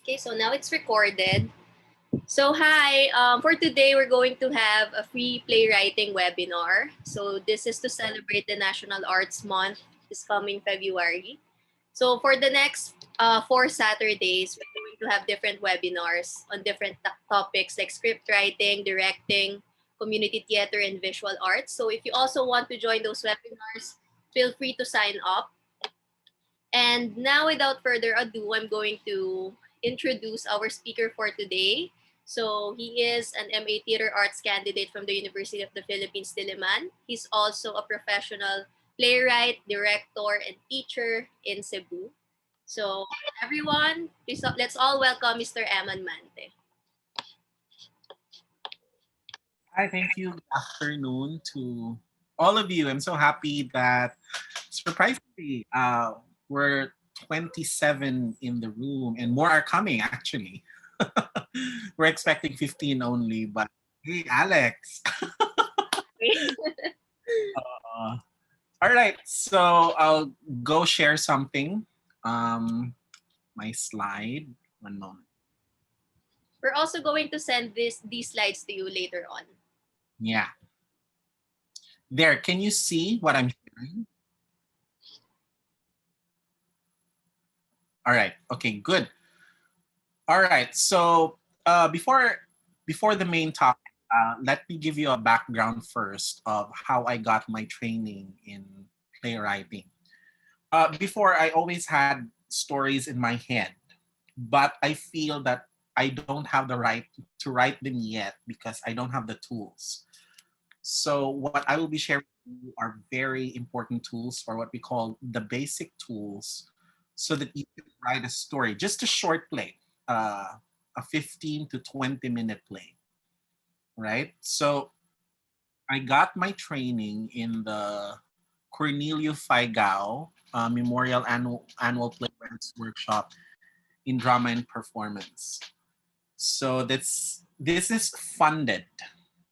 Okay, so now it's recorded. So hi, for today we're going to have a free playwriting webinar. So this is to celebrate the National Arts Month this coming February. So for the next 4 Saturdays, we're going to have different webinars on different topics like script writing, directing, community theater, and visual arts. So if you also want to join those webinars, feel free to sign up. And now, without further ado, I'm going to introduce our speaker for today. So he is an MA Theater Arts candidate from the University of the Philippines, Diliman. He's also a professional playwright, director, and teacher in Cebu. So everyone, please, let's all welcome Mr. Emman Mante. Hi, thank you. Good afternoon to all of you. I'm so happy that surprisingly, we're 27 in the room and more are coming actually. We're expecting 15 only, but hey, Alex. All right, so I'll go share something. My slide. One moment. We're also going to send these slides to you later on. Yeah. There, can you see what I'm sharing? All right. Okay, good. All right. So before the main topic, let me give you a background first of how I got my training in playwriting. Before, I always had stories in my head, but I feel that I don't have the right to write them yet because I don't have the tools. So what I will be sharing with you are very important tools, or what we call the basic tools, so that you can write a story, just a short play, a 15 to 20-minute play, right? So I got my training in the Cornelio Feigel Memorial Annual Playwrights Workshop in Drama and Performance. So this is funded.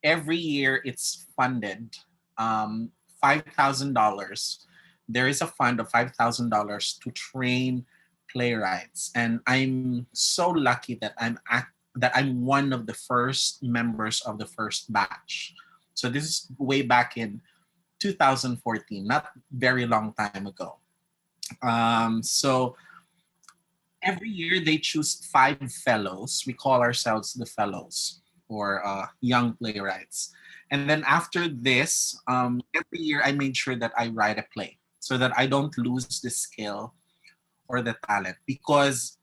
Every year it's funded. $5,000. There is a fund of $5,000 to train playwrights, and I'm so lucky that I'm one of the first members of the first batch. So this is way back in 2014, not very long time ago. So every year they choose 5 fellows. We call ourselves the fellows, or young playwrights. And then after this, every year I made sure that I write a play so that I don't lose the skill or the talent. Because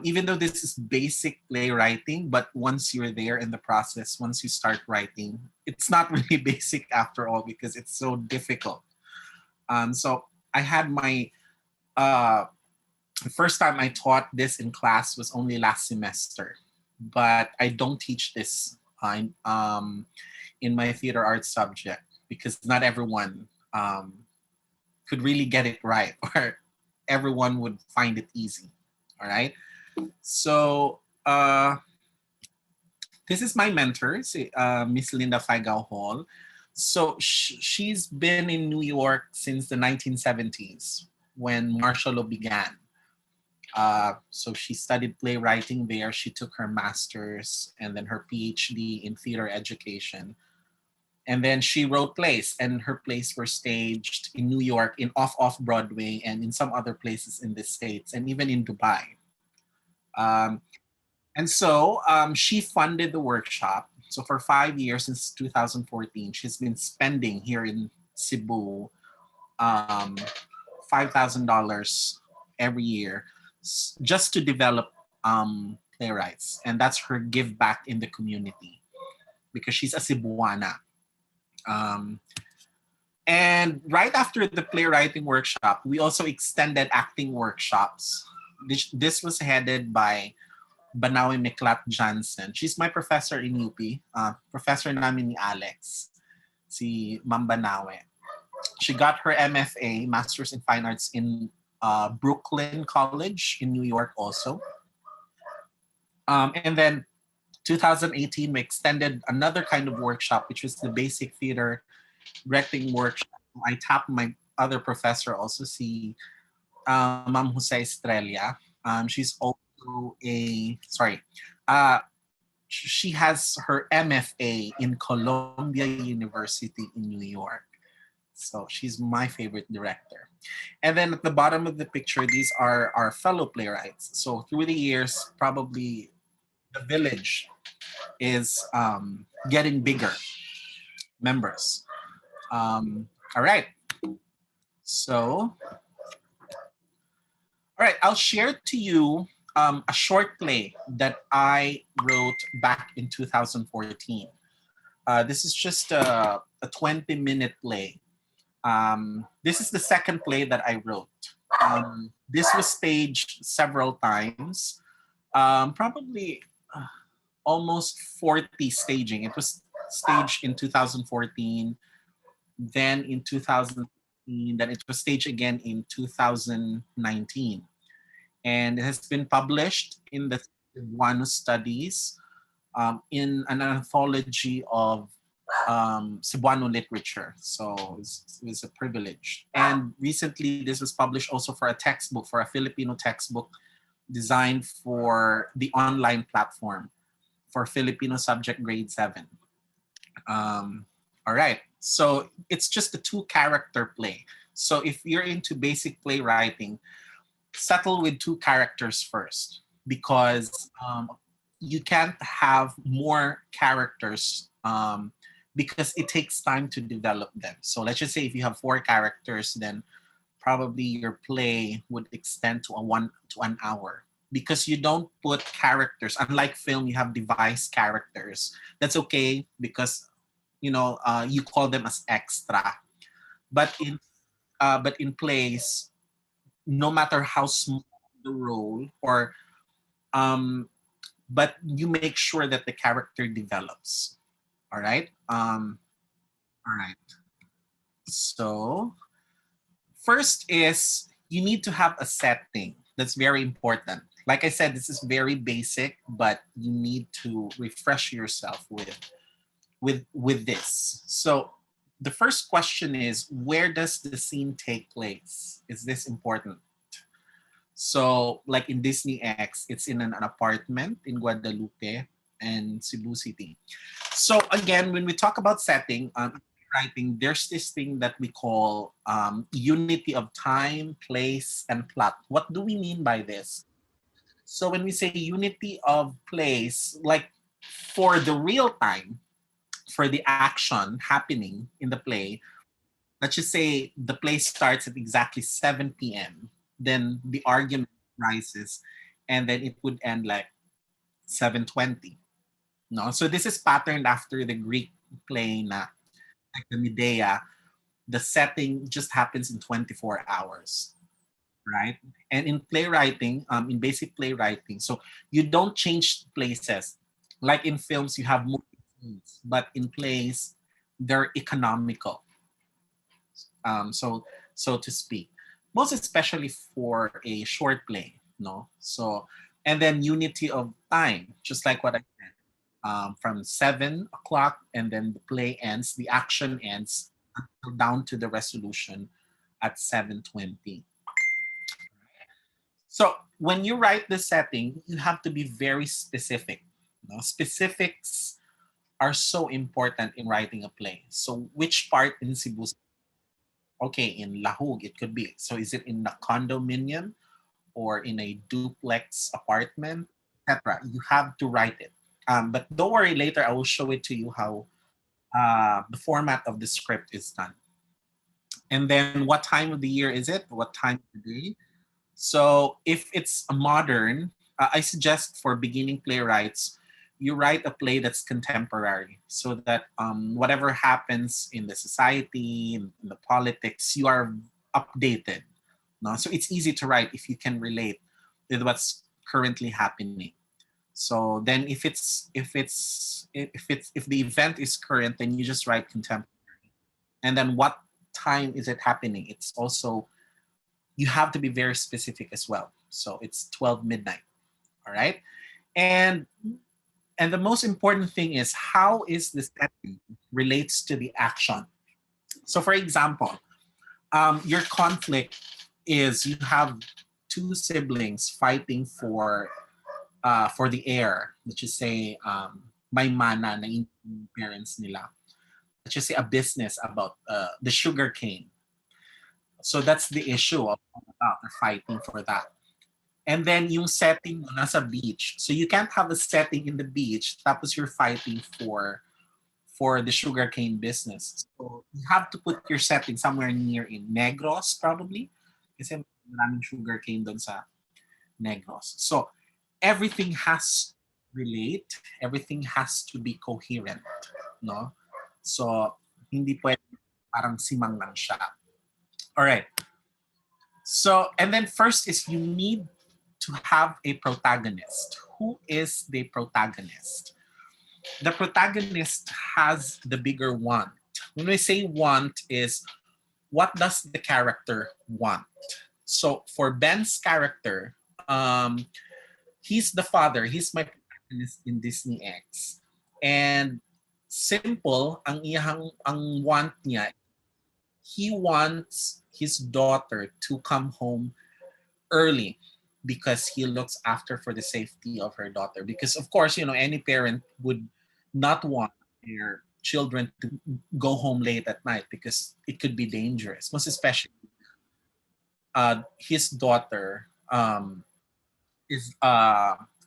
even though this is basic playwriting, but once you're there in the process, once you start writing, it's not really basic after all because it's so difficult. So I had my the first time I taught this in class was only last semester, but I don't teach this in my theater arts subject because not everyone could really get it right, or everyone would find it easy. All right. So this is my mentor, Miss Linda Feigel Hall. So she's been in New York since the 1970s when martial law began. So she studied playwriting there. She took her master's and then her PhD in theater education. And then she wrote plays, and her plays were staged in New York, in off Broadway, and in some other places in the States, and even in Dubai. Um, and so she funded the workshop. So for 5 years, since 2014, she's been spending here in Cebu um, $5,000 every year just to develop playwrights. And that's her give back in the community because she's a Cebuana. Um, and right after the playwriting workshop, we also extended acting workshops. This was headed by Banawe Meklat Johnson. She's my professor in UP. Professor namin ni Alex, si Ma'am Banawe. She got her MFA, Masters in Fine Arts, in Brooklyn College in New York also. And then 2018, we extended another kind of workshop, which was the basic theater directing workshop. I tapped my other professor also, si Ma'am Jose Estrella. She's also also uh, she has her MFA in Columbia University in New York. So she's my favorite director. And then at the bottom of the picture, these are our fellow playwrights. So through the years, probably the village is getting bigger members. All right. So, all right, I'll share to you a short play that I wrote back in 2014. This is just a 20-minute play. This is the second play that I wrote. This was staged several times, probably almost 40 staging. It was staged in 2014, then in 2015, then it was staged again in 2019. And it has been published in the Cebuano Studies in an anthology of Cebuano literature. So it's a privilege. And recently, this was published also for a textbook, for a Filipino textbook designed for the online platform for Filipino subject grade 7. All right. So it's just a 2-character play. So if you're into basic playwriting, settle with 2 characters first, because you can't have more characters because it takes time to develop them. So let's just say if you have 4 characters, then probably your play would extend to an hour, because you don't put characters. Unlike film, you have devised characters. That's okay, because you call them as extra. But in plays, no matter how small the role, or but you make sure that the character develops. All right. All right. So first is you need to have a setting. That's very important. Like I said, this is very basic, but you need to refresh yourself with this. So the first question is, where does the scene take place? Is this important? So like in Disney X, it's in an apartment in Guadalupe and Cebu City. So again, when we talk about setting, writing, there's this thing that we call unity of time, place, and plot. What do we mean by this? So when we say unity of place, like for the real time, for the action happening in the play, let's just say the play starts at exactly 7 p.m. Then the argument rises, and then it would end like 7:20. No, so this is patterned after the Greek play na like the Medea. The setting just happens in 24 hours, right? And in playwriting, in basic playwriting, so you don't change places. Like in films, you have movie scenes, but in plays, they're economical. So to speak, most especially for a short play, no. So and then unity of time, just like what I said, from 7 o'clock, and then the play ends, the action ends down to the resolution at 7:20. So when you write the setting, you have to be very specific. No? Specifics are so important in writing a play. So which part in Cebu? Okay, in Lahug, it could be. So is it in a condominium or in a duplex apartment, etc.? You have to write it. But don't worry, later I will show it to you how the format of the script is done. And then what time of the year is it? What time of the day? So if it's a modern, I suggest for beginning playwrights, you write a play that's contemporary, so that whatever happens in the society, in the politics, you are updated. No? So it's easy to write if you can relate with what's currently happening. So then if the event is current, then you just write contemporary. And then what time is it happening? It's also, you have to be very specific as well. So it's 12 midnight. All right. And the most important thing is, how is the setting relates to the action. So for example, your conflict is you have 2 siblings fighting for for the heir. Let's just say may mana na yung parents nila. Let's just say a business about the sugar cane. So that's the issue of about they're fighting for that. And then yung setting mo nasa beach. So you can't have a setting in the beach tapos you're fighting for the sugarcane business. So you have to put your setting somewhere near in Negros probably. Kasi maraming sugarcane doon sa Negros. So everything has to relate, everything has to be coherent, no? So hindi pwede parang simang lang siya. All right. So and then first is you need to have a protagonist. Who is the protagonist? The protagonist has the bigger want. When we say want is what does the character want? So for Ben's character, he's the father. He's my protagonist in Disney X. And simple, ang want niya, he wants his daughter to come home early because he looks after for the safety of her daughter. Because of course, any parent would not want their children to go home late at night because it could be dangerous. Most especially, his daughter is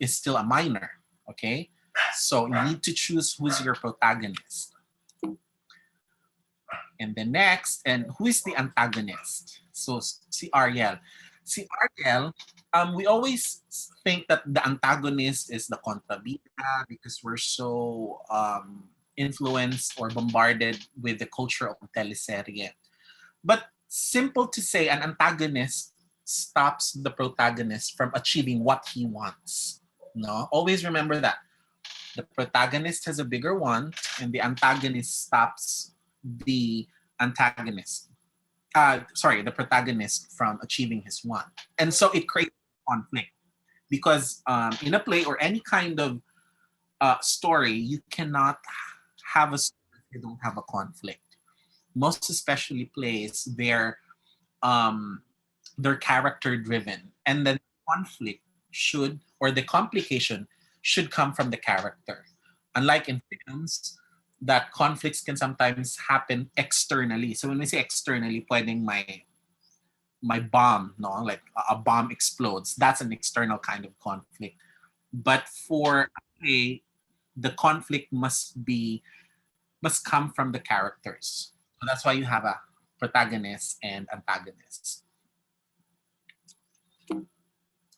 still a minor. Okay, so you need to choose who's your protagonist. And the next, and who is the antagonist? So si Ariel. Si Ariel, we always think that the antagonist is the kontrabida because we're so influenced or bombarded with the culture of teleserye. But simple to say, an antagonist stops the protagonist from achieving what he wants. No, always remember that. The protagonist has a bigger want, and the antagonist stops the antagonist. The protagonist from achieving his want. And so it creates conflict because in a play or any kind of story, you cannot have a story if you don't have a conflict. Most especially plays, they're character driven, and then conflict should or the complication should come from the character. Unlike in films, that conflicts can sometimes happen externally. So when we say externally, pwedeng my bomb, no, like a bomb explodes. That's an external kind of conflict. But for a the conflict must come from the characters. So that's why you have a protagonist and antagonist.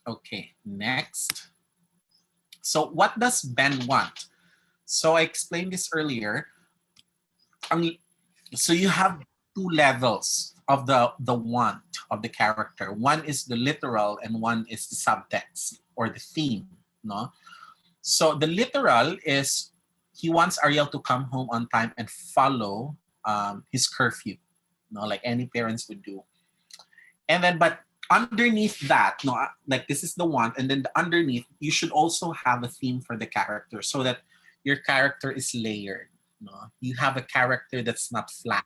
Okay, next. So what does Ben want? So I explained this earlier. So you have two levels of the want of the character. One is the literal and one is the subtext or the theme. No? So the literal is he wants Ariel to come home on time and follow his curfew, like any parents would do. And then, but underneath that, like this is the want, and then underneath, you should also have a theme for the character so that your character is layered. You have a character that's not flat.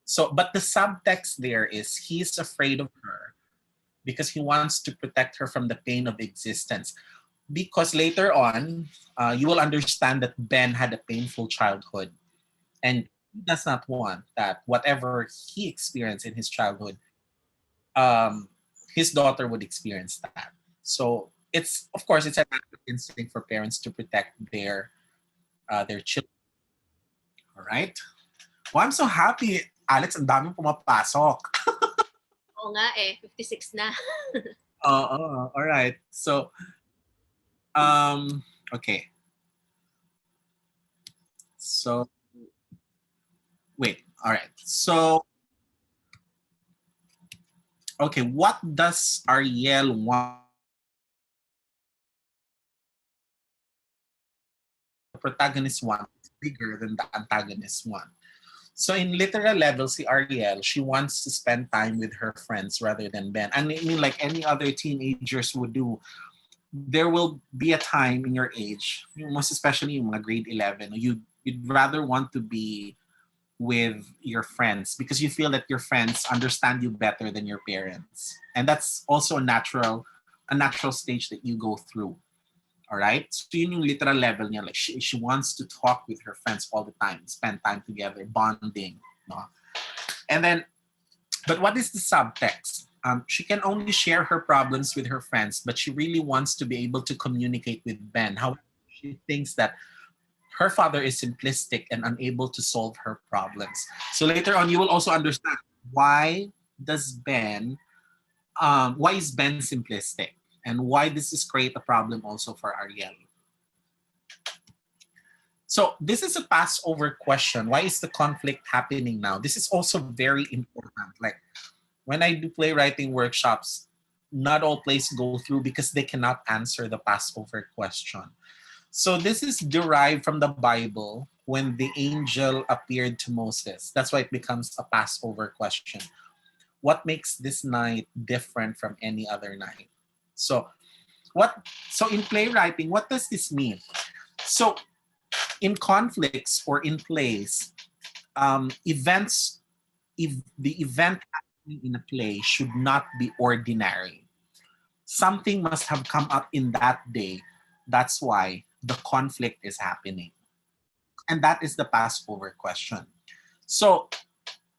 So, but the subtext there is he's afraid of her because he wants to protect her from the pain of existence. Because later on, you will understand that Ben had a painful childhood, and he does not want that whatever he experienced in his childhood, his daughter would experience that. So it's of course it's a natural instinct for parents to protect their children. All right. Well, I'm so happy, Alex. Ang daming pumapasok. Oo nga 56 na. All right. So, okay. So, wait. All right. So, okay. What does Ariel want? The protagonist want is bigger than the antagonist want. So in literal level, si Ariel, she wants to spend time with her friends rather than Ben. And I mean, like any other teenagers would do, there will be a time in your age, most especially in grade 11, you'd rather want to be with your friends because you feel that your friends understand you better than your parents. And that's also a natural stage that you go through. All right. So yun yung literal level niya. Like she wants to talk with her friends all the time, spend time together, bonding. No? And then, but what is the subtext? She can only share her problems with her friends, but she really wants to be able to communicate with Ben. However, she thinks that her father is simplistic and unable to solve her problems. So later on, you will also understand why does Ben, why is Ben simplistic, and why does this create a problem also for Ariel. So this is a Passover question. Why is the conflict happening now? This is also very important. Like when I do playwriting workshops, not all plays go through because they cannot answer the Passover question. So this is derived from the Bible when the angel appeared to Moses. That's why it becomes a Passover question. What makes this night different from any other night? So so in playwriting, what does this mean? So in conflicts or in plays, events, if the event happening in a play should not be ordinary. Something must have come up in that day. That's why the conflict is happening. And that is the Passover question. So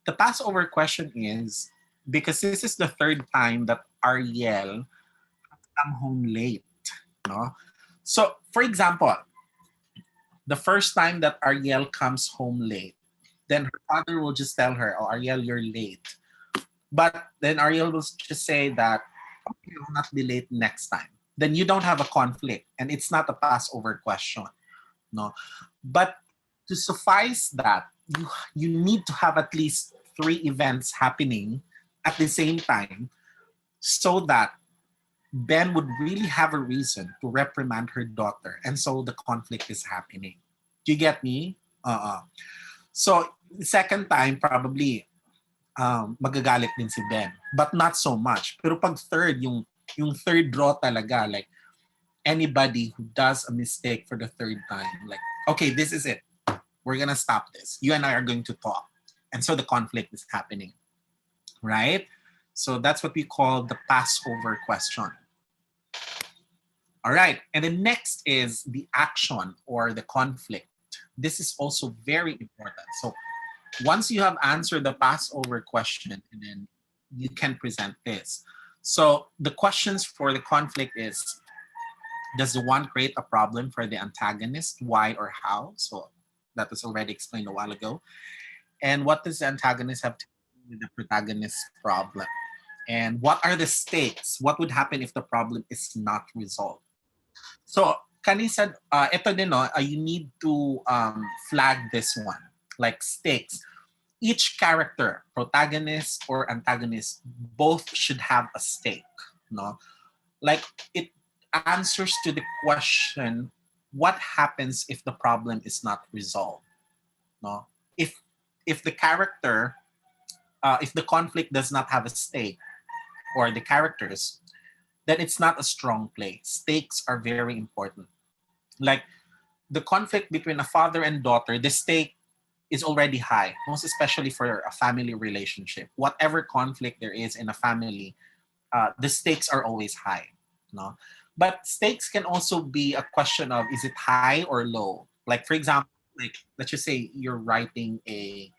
the Passover question is because this is the third time that Ariel come home late. No? So for example, the first time that Ariel comes home late, then her father will just tell her, "Oh, Ariel, you're late." But then Ariel will just say that, "Okay, I'll not be late next time." Then you don't have a conflict, and it's not a Passover question, no. But to suffice that, you need to have at least three events happening at the same time, so that Ben would really have a reason to reprimand her daughter, and so the conflict is happening. Do you get me? So the second time, probably magagalit din si Ben, but not so much. Pero pag third, yung third draw talaga, like anybody who does a mistake for the third time, like, okay, this is it. We're gonna stop this. You and I are going to talk. And so the conflict is happening, right? So that's what we call the Passover question. All right, and the next is the action or the conflict. This is also very important. So once you have answered the Passover question, and then you can present this. So the questions for the conflict is, does the one create a problem for the antagonist? Why or how? So that was already explained a while ago. And what does the antagonist have to do with the protagonist's problem? And what are the stakes? What would happen if the problem is not resolved? So Kani said, ito din, no, you need to flag this one, like stakes. Each character, protagonist or antagonist, both should have a stake. No, like it answers to the question, what happens if the problem is not resolved? No, if the character, if the conflict does not have a stake, or the characters, then it's not a strong play. Stakes are very important. Like the conflict between a father and daughter, the stake is already high, most especially for a family relationship. Whatever conflict there is in a family, the stakes are always high. No, but stakes can also be a question of, is it high or low? Like for example, like let's just say you're writing a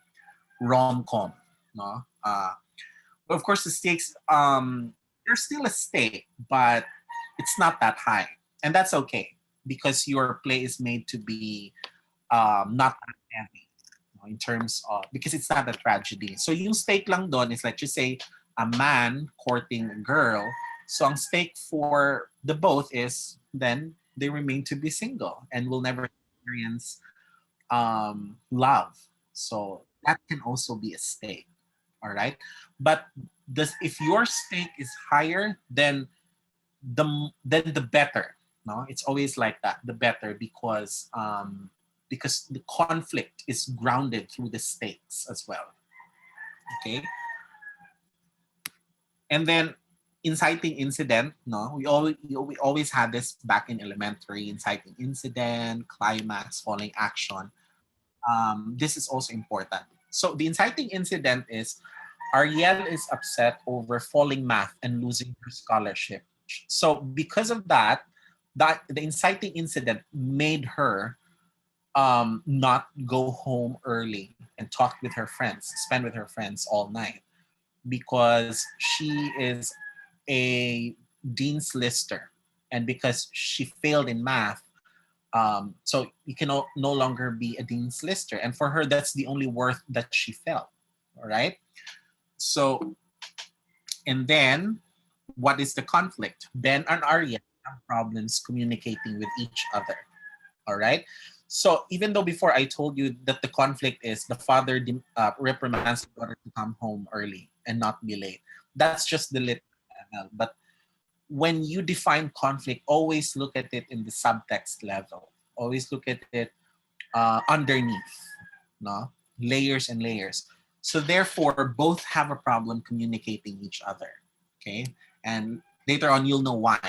rom-com. No, of course the stakes, there's still a stake, but it's not that high, and that's okay because your play is made to be not that heavy, in terms of, because it's not a tragedy. So yung stake lang doon is like, just say a man courting a girl. So ang stake for the both is then they remain to be single and will never experience love. So that can also be a stake. All right. But if your stake is higher, then the better. No, it's always like that. The better, because the conflict is grounded through the stakes as well. Okay. And then inciting incident. No, we always had this back in elementary. Inciting incident, climax, falling action. This is also important. So the inciting incident is Ariel is upset over falling math and losing her scholarship. So because of that, That the inciting incident made her not go home early and talk with her friends, spend with her friends all night, because she is a dean's lister, and because she failed in math, so you can no longer be a dean's lister, and for her that's the only worth that she felt. All right. So, and then what is the conflict? Ben and Arya have problems communicating with each other. All right. So even though before I told you that the conflict is the father reprimands the daughter to come home early and not be late, that's just the lit level. But when you define conflict, always look at it in the subtext level. Always look at it underneath, no, layers and layers. So therefore, both have a problem communicating each other. Okay, and later on you'll know why.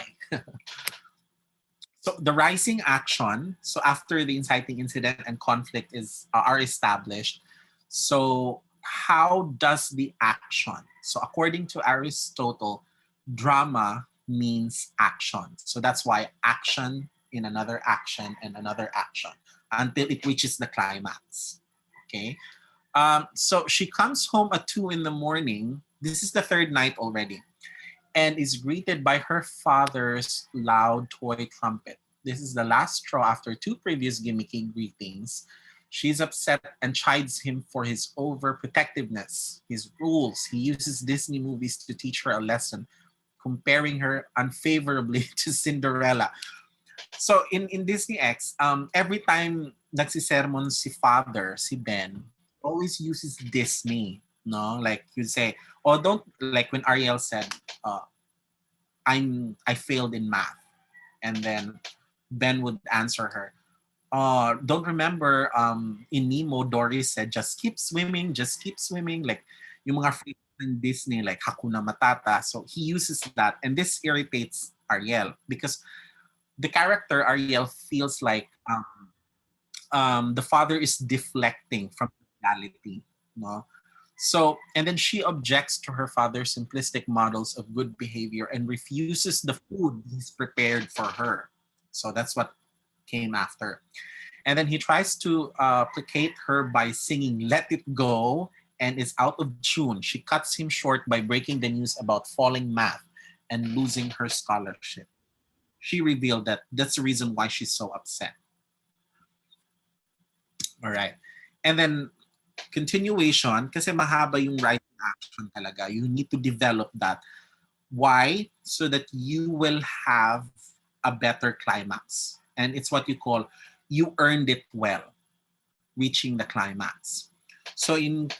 So the rising action. So after the inciting incident and conflict is are established. So how does the action? So according to Aristotle, drama means action. So that's why action in another action and another action until it reaches the climax. Okay. So she comes home at 2 in the morning. This is the third night already, and is greeted by her father's loud toy trumpet. This is the last straw after two previous gimmicky greetings. She's upset and chides him for his overprotectiveness, his rules. He uses Disney movies to teach her a lesson, comparing her unfavorably to Cinderella. So in Disney X, every time nagsisermon si father, si Ben, always uses Disney. No, like you say, oh, don't, like when Ariel said, I failed in math, and then Ben would answer her, don't remember in Nemo, Dory said, just keep swimming, like yung mga phrases in Disney, like Hakuna Matata. So he uses that, and this irritates Ariel because the character Ariel feels like the father is deflecting from reality, no? So, and then she objects to her father's simplistic models of good behavior and refuses the food he's prepared for her. So that's what came after. And then he tries to placate her by singing Let It Go and is out of tune. She cuts him short by breaking the news about falling math and losing her scholarship. She revealed that that's the reason why she's so upset. All right. And then continuation, kasi mahaba yung writing action talaga. You need to develop that. Why? So that you will have a better climax. And it's what you call, you earned it well, reaching the climax. So in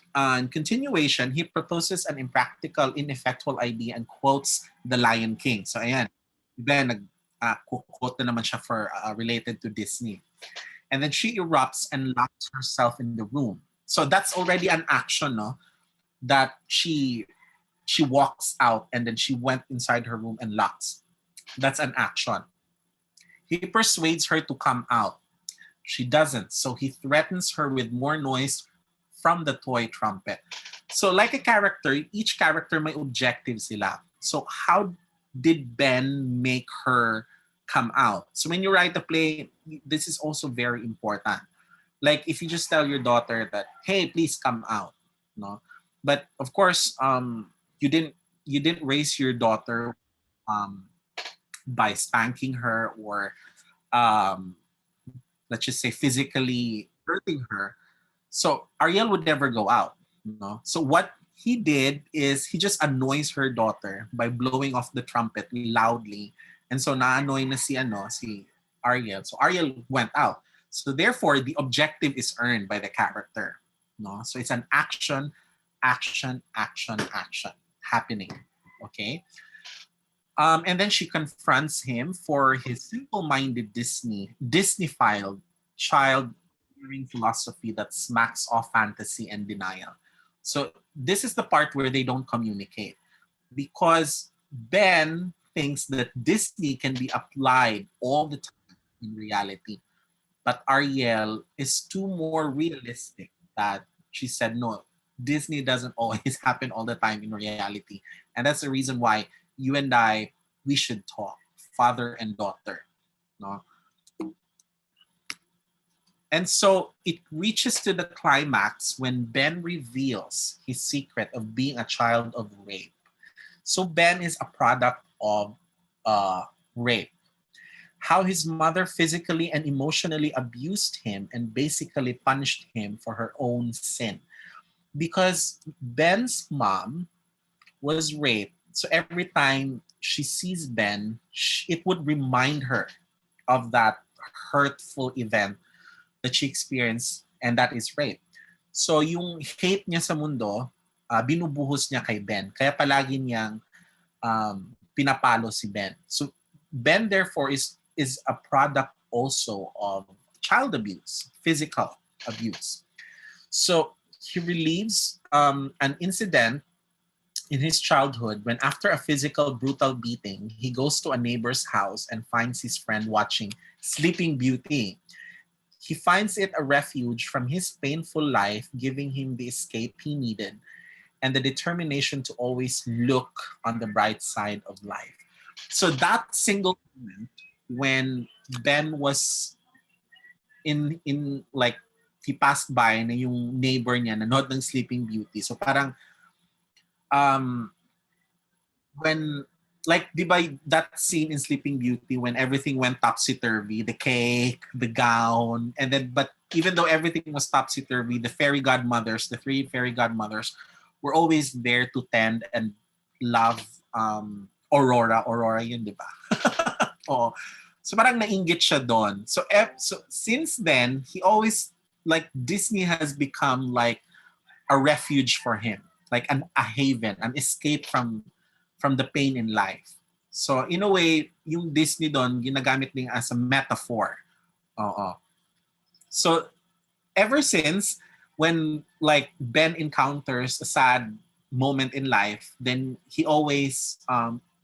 continuation, he proposes an impractical, ineffectual idea and quotes The Lion King. So ayan, then quote na naman siya for related to Disney. And then she erupts and locks herself in the room. So that's already an action, no? That she walks out and then she went inside her room and locks. That's an action. He persuades her to come out. She doesn't. So he threatens her with more noise from the toy trumpet. So like a character, each character may objective sila. So how did Ben make her come out? So when you write a play, this is also very important. Like if you just tell your daughter that, hey, please come out, no? But of course, you didn't raise your daughter um, by spanking her or um, let's just say physically hurting her. So Ariel would never go out. No. So what he did is he just annoys her daughter by blowing off the trumpet loudly. And so na-annoy na si Ariel. So Ariel went out. So therefore the objective is earned by the character. No. So it's an action, action, action, action happening. Okay. And then she confronts him for his simple-minded Disney-filed child philosophy that smacks of fantasy and denial. So this is the part where they don't communicate because Ben thinks that Disney can be applied all the time in reality, but Ariel is too more realistic that she said no. Disney doesn't always happen all the time in reality, and that's the reason why you and I, we should talk, father and daughter. No? And so it reaches to the climax when Ben reveals his secret of being a child of rape. So Ben is a product of rape. How his mother physically and emotionally abused him and basically punished him for her own sin. Because Ben's mom was raped, so every time she sees Ben, it would remind her of that hurtful event that she experienced, and that is rape. So yung hate niya sa mundo, binubuhos niya kay Ben. Kaya palagi niyang pinapalo si Ben. So Ben therefore is a product also of child abuse, physical abuse. So he relieves an incident in his childhood when after a physical brutal beating, he goes to a neighbor's house and finds his friend watching Sleeping Beauty. He finds it a refuge from his painful life, giving him the escape he needed and the determination to always look on the bright side of life. So that single moment when Ben was in like he passed by na yung neighbor niya nanood ng Sleeping Beauty. So parang um when like di ba that scene in Sleeping Beauty when everything went topsy-turvy, the cake, the gown, and then but even though everything was topsy-turvy, the fairy godmothers, the three fairy godmothers were always there to tend and love Aurora yun, di ba? Oh. So parang nainggit siya doon. So since then, he always like Disney has become like a refuge for him, like a haven, an escape from the pain in life. So in a way, yung Disney doon ginagamit din as a metaphor. Oo. So ever since when like Ben encounters a sad moment in life, then he always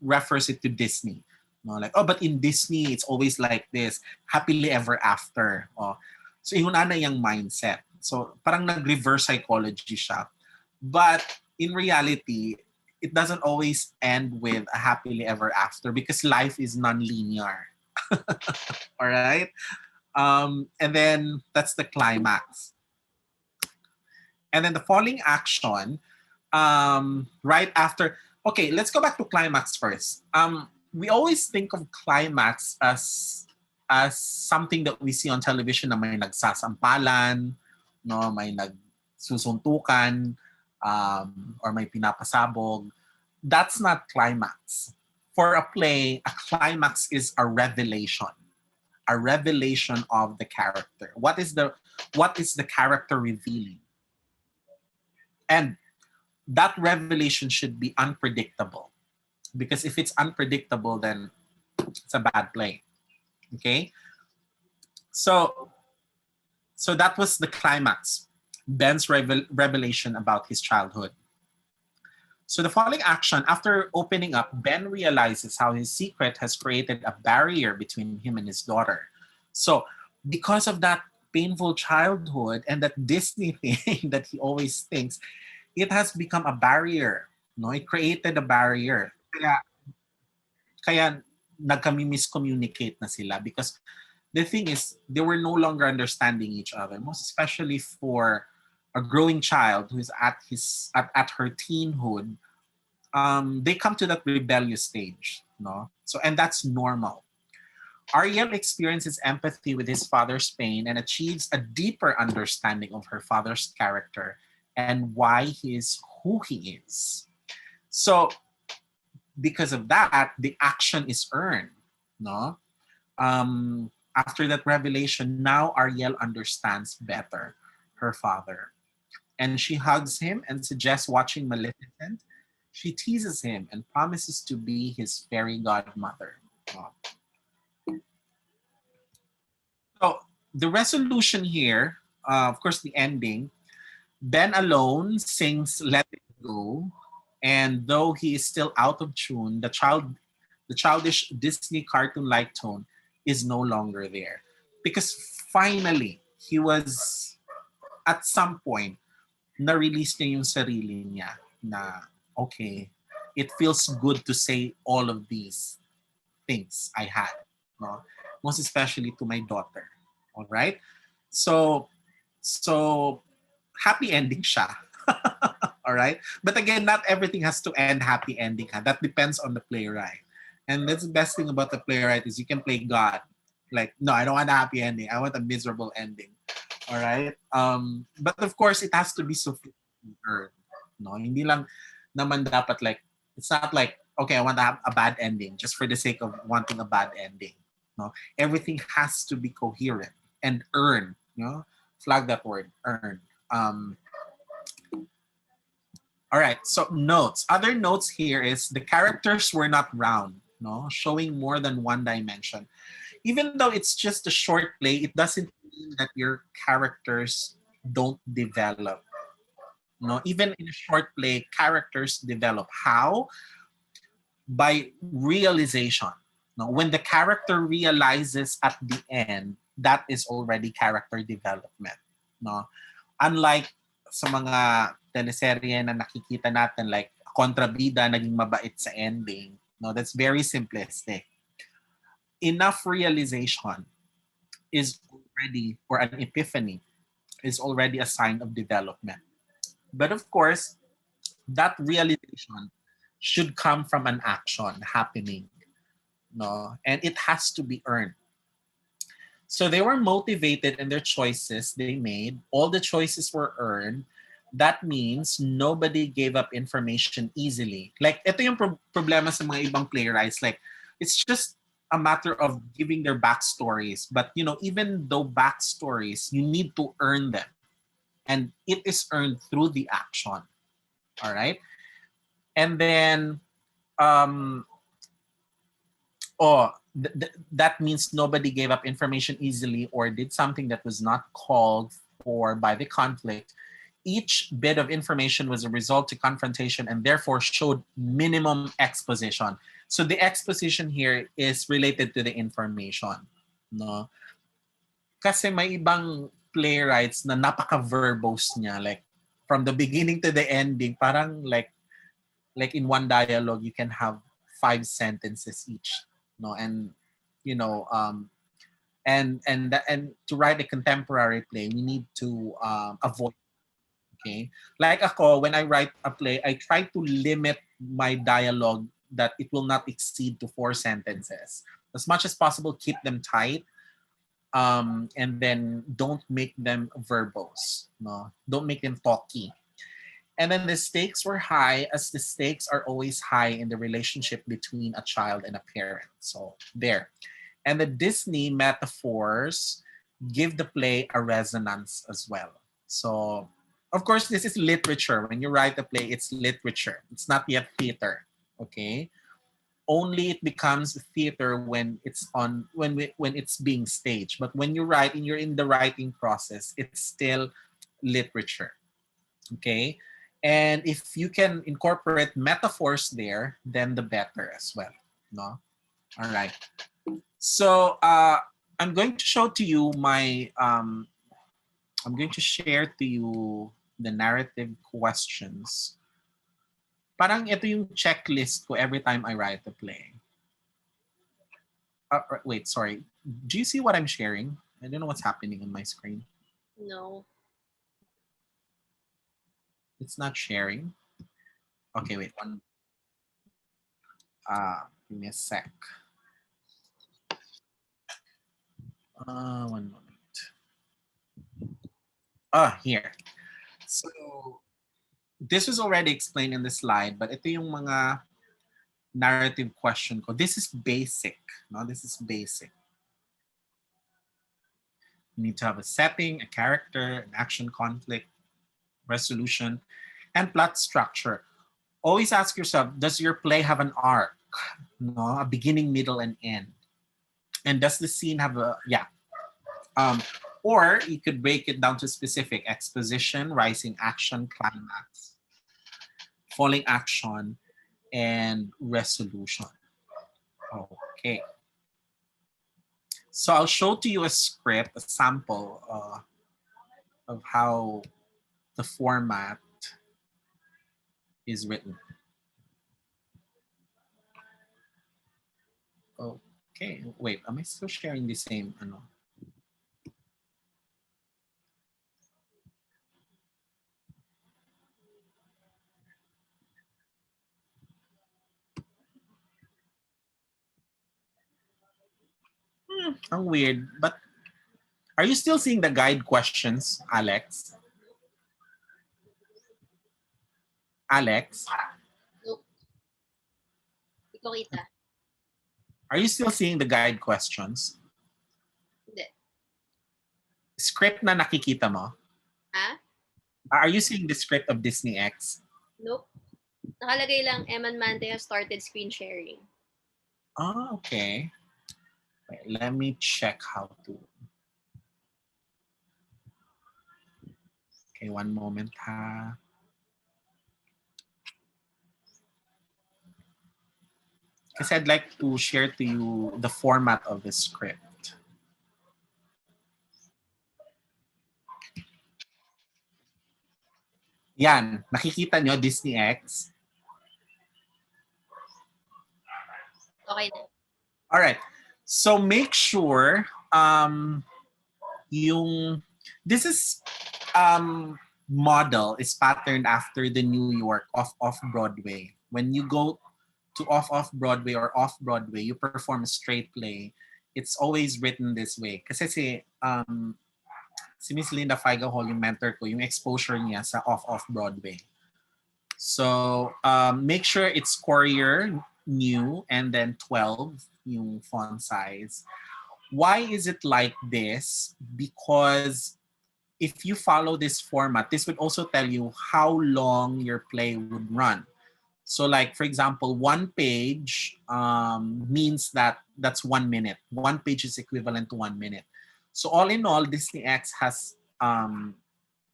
refers it to Disney. No, like, oh, but in Disney, it's always like this, happily ever after. Oh. So, yung na yung mindset. So, parang nag-reverse psychology siya. But in reality, it doesn't always end with a happily ever after because life is non-linear. All right? And then that's the climax. And then the falling action, right after. Okay, let's go back to climax first. We always think of climax as something that we see on television na may nagsasampalan, no, may nagsusuntukan, or may pinapasabog. That's not climax. For a play, a climax is a revelation of the character. What is the character revealing? And that revelation should be unpredictable. Because if it's unpredictable, then it's a bad play. Okay? So that was the climax. Ben's revelation about his childhood. So the following action, after opening up, Ben realizes how his secret has created a barrier between him and his daughter. So because of that painful childhood and that Disney thing that he always thinks, it has become a barrier. No, it created a barrier. Kaya nagkami-miscommunicate na sila because the thing is they were no longer understanding each other, most especially for a growing child who is at her teenhood. They come to that rebellious stage, no? So and that's normal. Ariel experiences empathy with his father's pain and achieves a deeper understanding of her father's character and why he is who he is. So because of that, the action is earned. No? After that revelation, now Ariel understands better her father. And she hugs him and suggests watching Maleficent. She teases him and promises to be his fairy godmother. No? So the resolution here, of course, the ending, Ben alone sings Let It Go, and though he is still out of tune, the childish Disney cartoon-like tone is no longer there. Because finally, he was, at some point, na-release niya yung sarili niya na, okay, it feels good to say all of these things I had. No? most especially to my daughter. All right? So, so happy ending siya. All right? But again, not everything has to end happy ending. Ha? That depends on the playwright. And that's the best thing about the playwright is you can play God. Like, no, I don't want a happy ending. I want a miserable ending. All right? But of course, it has to be sufficiently earned. No, hindi lang naman dapat like, it's not like, okay, I want to have a bad ending just for the sake of wanting a bad ending. No, everything has to be coherent and earned. You know, flag that word, earned. All right, so notes. Other notes here is the characters were not round, no, showing more than one dimension. Even though it's just a short play, it doesn't mean that your characters don't develop. No, even in a short play, characters develop. How? By realization. No, when the character realizes at the end, that is already character development. No, unlike sa mga teleserye na nakikita natin like kontrabida naging mabait sa ending. No, that's very simplistic. Enough realization is already, or an epiphany is already a sign of development. But of course, that realization should come from an action happening, no, and it has to be earned. So they were motivated in their choices they made. All the choices were earned. That means nobody gave up information easily. Like, ito yung problema sa mga ibang playwrights. Like, it's just a matter of giving their backstories. But, you know, even though backstories, you need to earn them. And it is earned through the action. All right? And then, um, that means nobody gave up information easily or did something that was not called for by the conflict. Each bit of information was a result to confrontation and therefore showed minimum exposition. So the exposition here is related to the information. No? Kasi may ibang playwrights na napaka-verbose niya. Like, from the beginning to the ending, parang like in one dialogue, you can have 5 sentences each. No, and you know, and to write a contemporary play, we need to avoid. Okay, like ako, when I write a play, I try to limit my dialogue that it will not exceed to 4 sentences. As much as possible, keep them tight, and then don't make them verbose. No, don't make them talky. And then the stakes were high, as the stakes are always high in the relationship between a child and a parent. So there. And the Disney metaphors give the play a resonance as well. So, of course, this is literature. When you write a play, it's literature. It's not yet theater. Okay? Only it becomes theater when when it's being staged. But when you write and you're in the writing process, it's still literature. Okay? And if you can incorporate metaphors there, then the better as well. No? All right. So I'm going to show to you my, I'm going to share to you the narrative questions. Parang ito yung checklist ko every time I write a play. Wait, sorry. Do you see what I'm sharing? I don't know what's happening on my screen. No. It's not sharing. Okay, wait. Give me a sec. One moment. Here. So, this was already explained in the slide, but ito yung mga narrative question ko. This is basic. No, this is basic. You need to have a setting, a character, an action, conflict, resolution, and plot structure. Always ask yourself, does your play have an arc? No, a beginning, middle, and end. And does the scene have a, or you could break it down to specific exposition, rising action, climax, falling action, and resolution. Okay. So I'll show to you a script, a sample of how the format is written. Okay, wait, am I still sharing the same? Ano? Ang weird. But are you still seeing the guide questions, Alex? Alex, Nope. Hindi ko kita. are you still seeing the guide questions? Hindi. Script na nakikita mo? Ha? Are you seeing the script of Disney X? Nope. Nakalagay lang, Emman Mante has started screen sharing. Oh, okay. Wait, let me check how to. Okay, one moment ha. Because I'd like to share to you the format of the script. Yan, nakikita nyo Disney X? Okay na. All right. So make sure yung this is model is patterned after the New York off Broadway. When you go to off Broadway or off Broadway, you perform a straight play. It's always written this way. Kasi si Miss Linda Feigel, yung mentor ko, yung exposure niya sa off Broadway. So make sure it's Courier new and then 12 yung font size. Why is it like this? Because if you follow this format, this would also tell you how long your play would run. So like, for example, one page means that's 1 minute. One page is equivalent to 1 minute. So all in all, Disney X has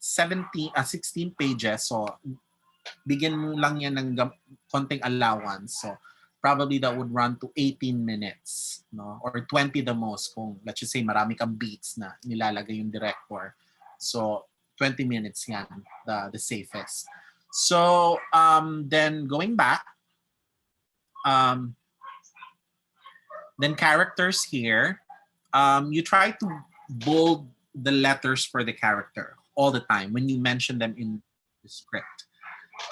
16 pages. So bigyan mo lang yan ng konting allowance. So probably that would run to 18 minutes, no? Or 20 the most kung let's just say marami kang beats na nilalagay yung director. So 20 minutes yan, the safest. So then going back, then characters here, you try to bold the letters for the character all the time when you mention them in the script.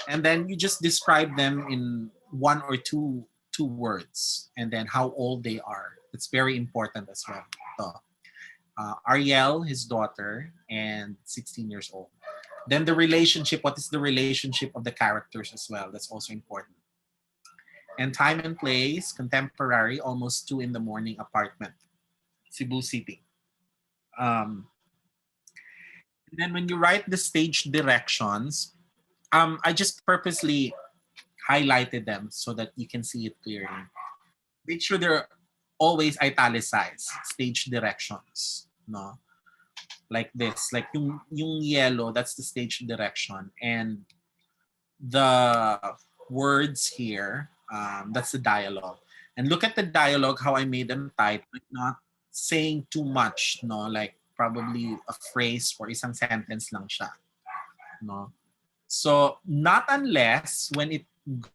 And then you just describe them in one or two words, and then how old they are. It's very important as well. So, Ariel, his daughter, and 16 years old. Then the relationship, what is the relationship of the characters as well? That's also important. And time and place, contemporary, almost 2 in the morning apartment, Cebu City. And then when you write the stage directions, I just purposely highlighted them so that you can see it clearly. Make sure they're always italicized, stage directions, no? Like this, like yung yellow, that's the stage direction. And the words here, that's the dialogue. And look at the dialogue, how I made them tight, but not saying too much, no? Like probably a phrase or isang sentence lang siya, no? So not unless when it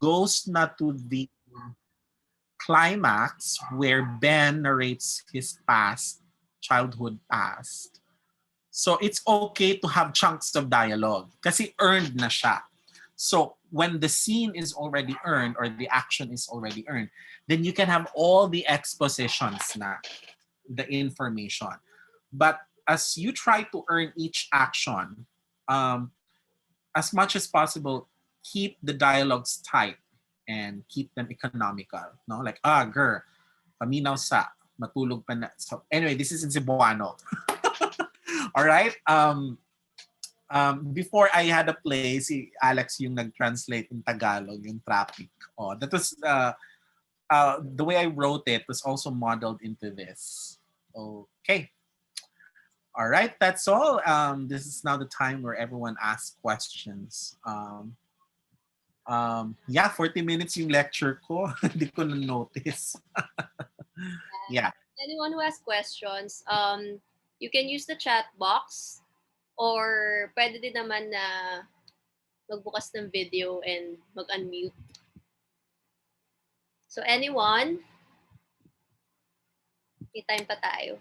goes not to the climax where Ben narrates his past, childhood past. So it's okay to have chunks of dialogue kasi earned na siya. So when the scene is already earned or the action is already earned, then you can have all the expositions na, the information. But as you try to earn each action, as much as possible, keep the dialogues tight and keep them economical. No, like girl, paminaw sa matulog pa na. So anyway, this is in Cebuano. All right. Before I had a play, si Alex yung nag-translate in Tagalog yung traffic. Oh, that was the way I wrote it was also modeled into this. Okay. All right, that's all. This is now the time where everyone asks questions. Yeah, 40 minutes yung lecture ko. Hindi ko na-notice. Yeah. Anyone who has questions, you can use the chat box or pwede din naman na magbukas ng video and mag-unmute. So anyone? May time pa tayo.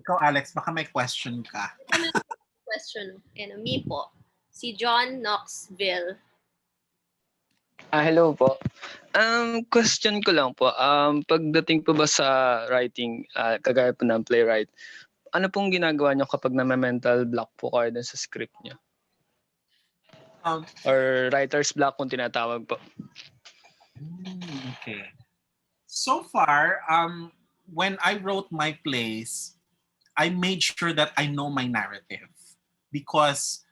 Ikaw, Alex, baka may question ka. Ito may question. Me po. Si John Knoxville. Hello po. Question ko lang po. Pagdating po ba sa writing, kagaya po ng playwright, ano pong ginagawa niyo kapag na-mental block po kayo dun sa script niyo? Or writer's block kung tinatawag po? Okay. So far, when I wrote my plays, I made sure that I know my narrative because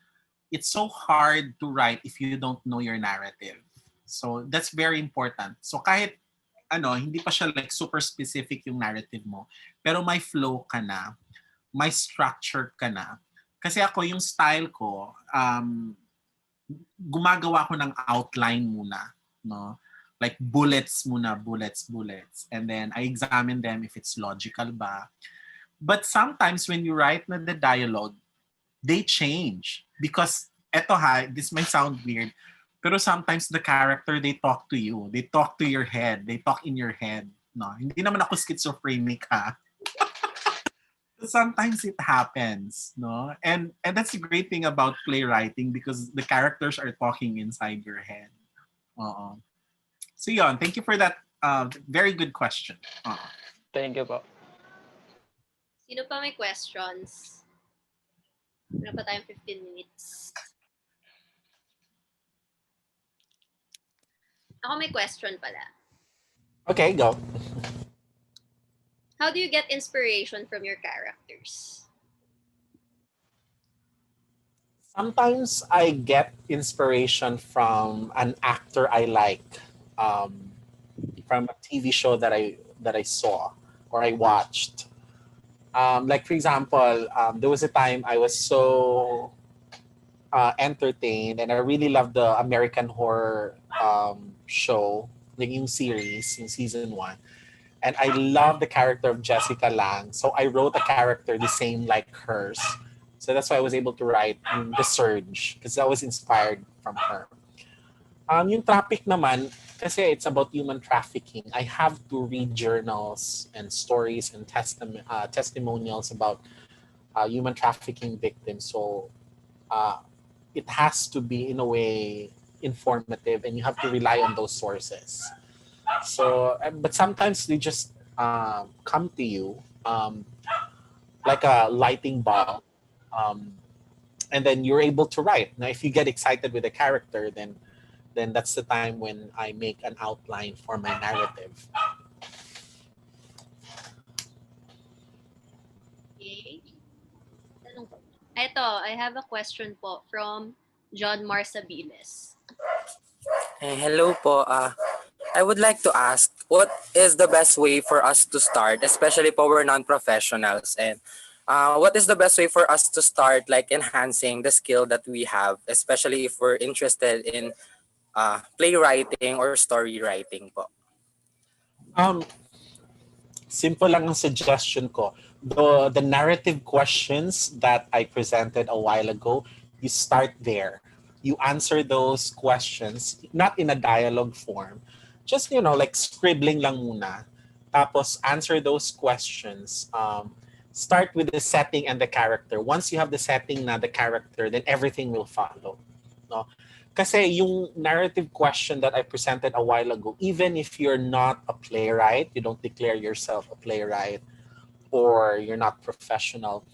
it's so hard to write if you don't know your narrative. So that's very important. So kahit hindi pa siya like super specific yung narrative mo, pero may flow ka na, may structure ka na. Kasi ako, yung style ko, gumagawa ko ng outline muna, no? Like bullets muna, bullets. And then I examine them if it's logical ba. But sometimes when you write na the dialogue, they change. Because, this might sound weird, pero sometimes the character, they talk to you. They talk to your head. They talk in your head. No, hindi naman ako schizophrenic, ha? Sometimes it happens, no? And that's the great thing about playwriting because the characters are talking inside your head. So yon, thank you for that very good question. Thank you po. Sino pa may questions? Meron pa tayong 15 minutes. Ako may question pala. Okay, go. How do you get inspiration from your characters? Sometimes I get inspiration from an actor I like, from a TV show that I saw or I watched. Like for example, there was a time I was so entertained and I really loved the American Horror show, the new series in season 1. And I love the character of Jessica Lang. So I wrote a character the same like hers. So that's why I was able to write The Surge because I was inspired from her. Yung traffic naman, kasi it's about human trafficking. I have to read journals and stories and testimonials about human trafficking victims. So it has to be in a way informative and you have to rely on those sources. So, but sometimes they just come to you like a lighting bulb, and then you're able to write. Now, if you get excited with a character, then that's the time when I make an outline for my narrative. Okay. Ito, I have a question po from John Marsabiles. Hello po. I would like to ask, what is the best way for us to start, especially for we're non-professionals, and what is the best way for us to start like enhancing the skill that we have, especially if we're interested in playwriting or story writing po? Simple lang ang suggestion ko. The narrative questions that I presented a while ago, you start there. You answer those questions, not in a dialogue form, just, like scribbling lang muna. Tapos answer those questions. Start with the setting and the character. Once you have the setting na the character, then everything will follow. No? Kasi yung narrative question that I presented a while ago, even if you're not a playwright, you don't declare yourself a playwright, or you're not professional,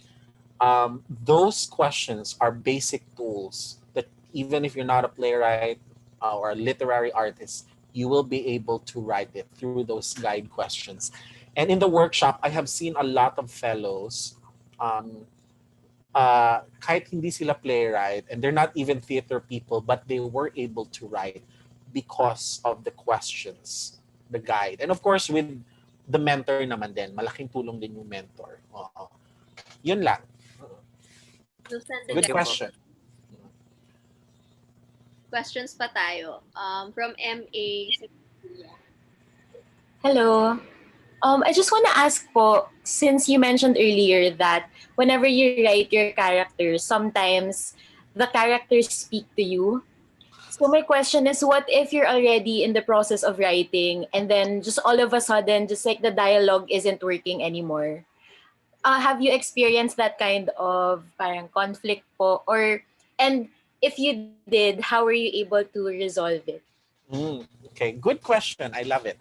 those questions are basic tools that even if you're not a playwright or a literary artist, you will be able to write it through those guide questions. And in the workshop, I have seen a lot of fellows, kahit hindi sila playwright and they're not even theater people, but they were able to write because of the questions, the guide. And of course, with the mentor naman din, malaking tulong din yung mentor. Yun lang. Good question. Questions pa tayo. From M.A. Hello. I just want to ask po, since you mentioned earlier that whenever you write your characters, sometimes the characters speak to you. So my question is, what if you're already in the process of writing and then just all of a sudden, just like the dialogue isn't working anymore? Have you experienced that kind of parang conflict po? And if you did, how were you able to resolve it? Okay, good question. I love it.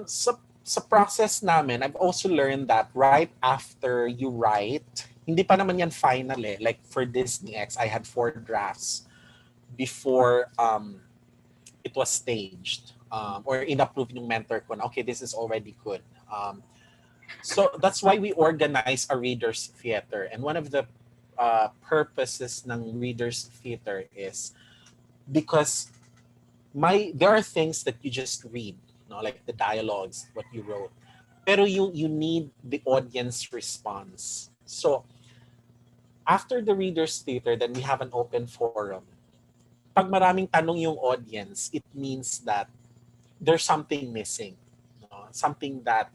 Sa process namin, I've also learned that right after you write, hindi pa naman yan final eh. Like for Disney X, I had 4 drafts before it was staged or in-approve yung mentor ko na, okay, this is already good. So that's why we organize a reader's theater. And one of the purposes ng reader's theater is because there are things that you just read, like the dialogues, what you wrote. Pero you need the audience response. So after the reader's theater, then we have an open forum. Pag maraming tanong yung audience, it means that there's something missing. Something that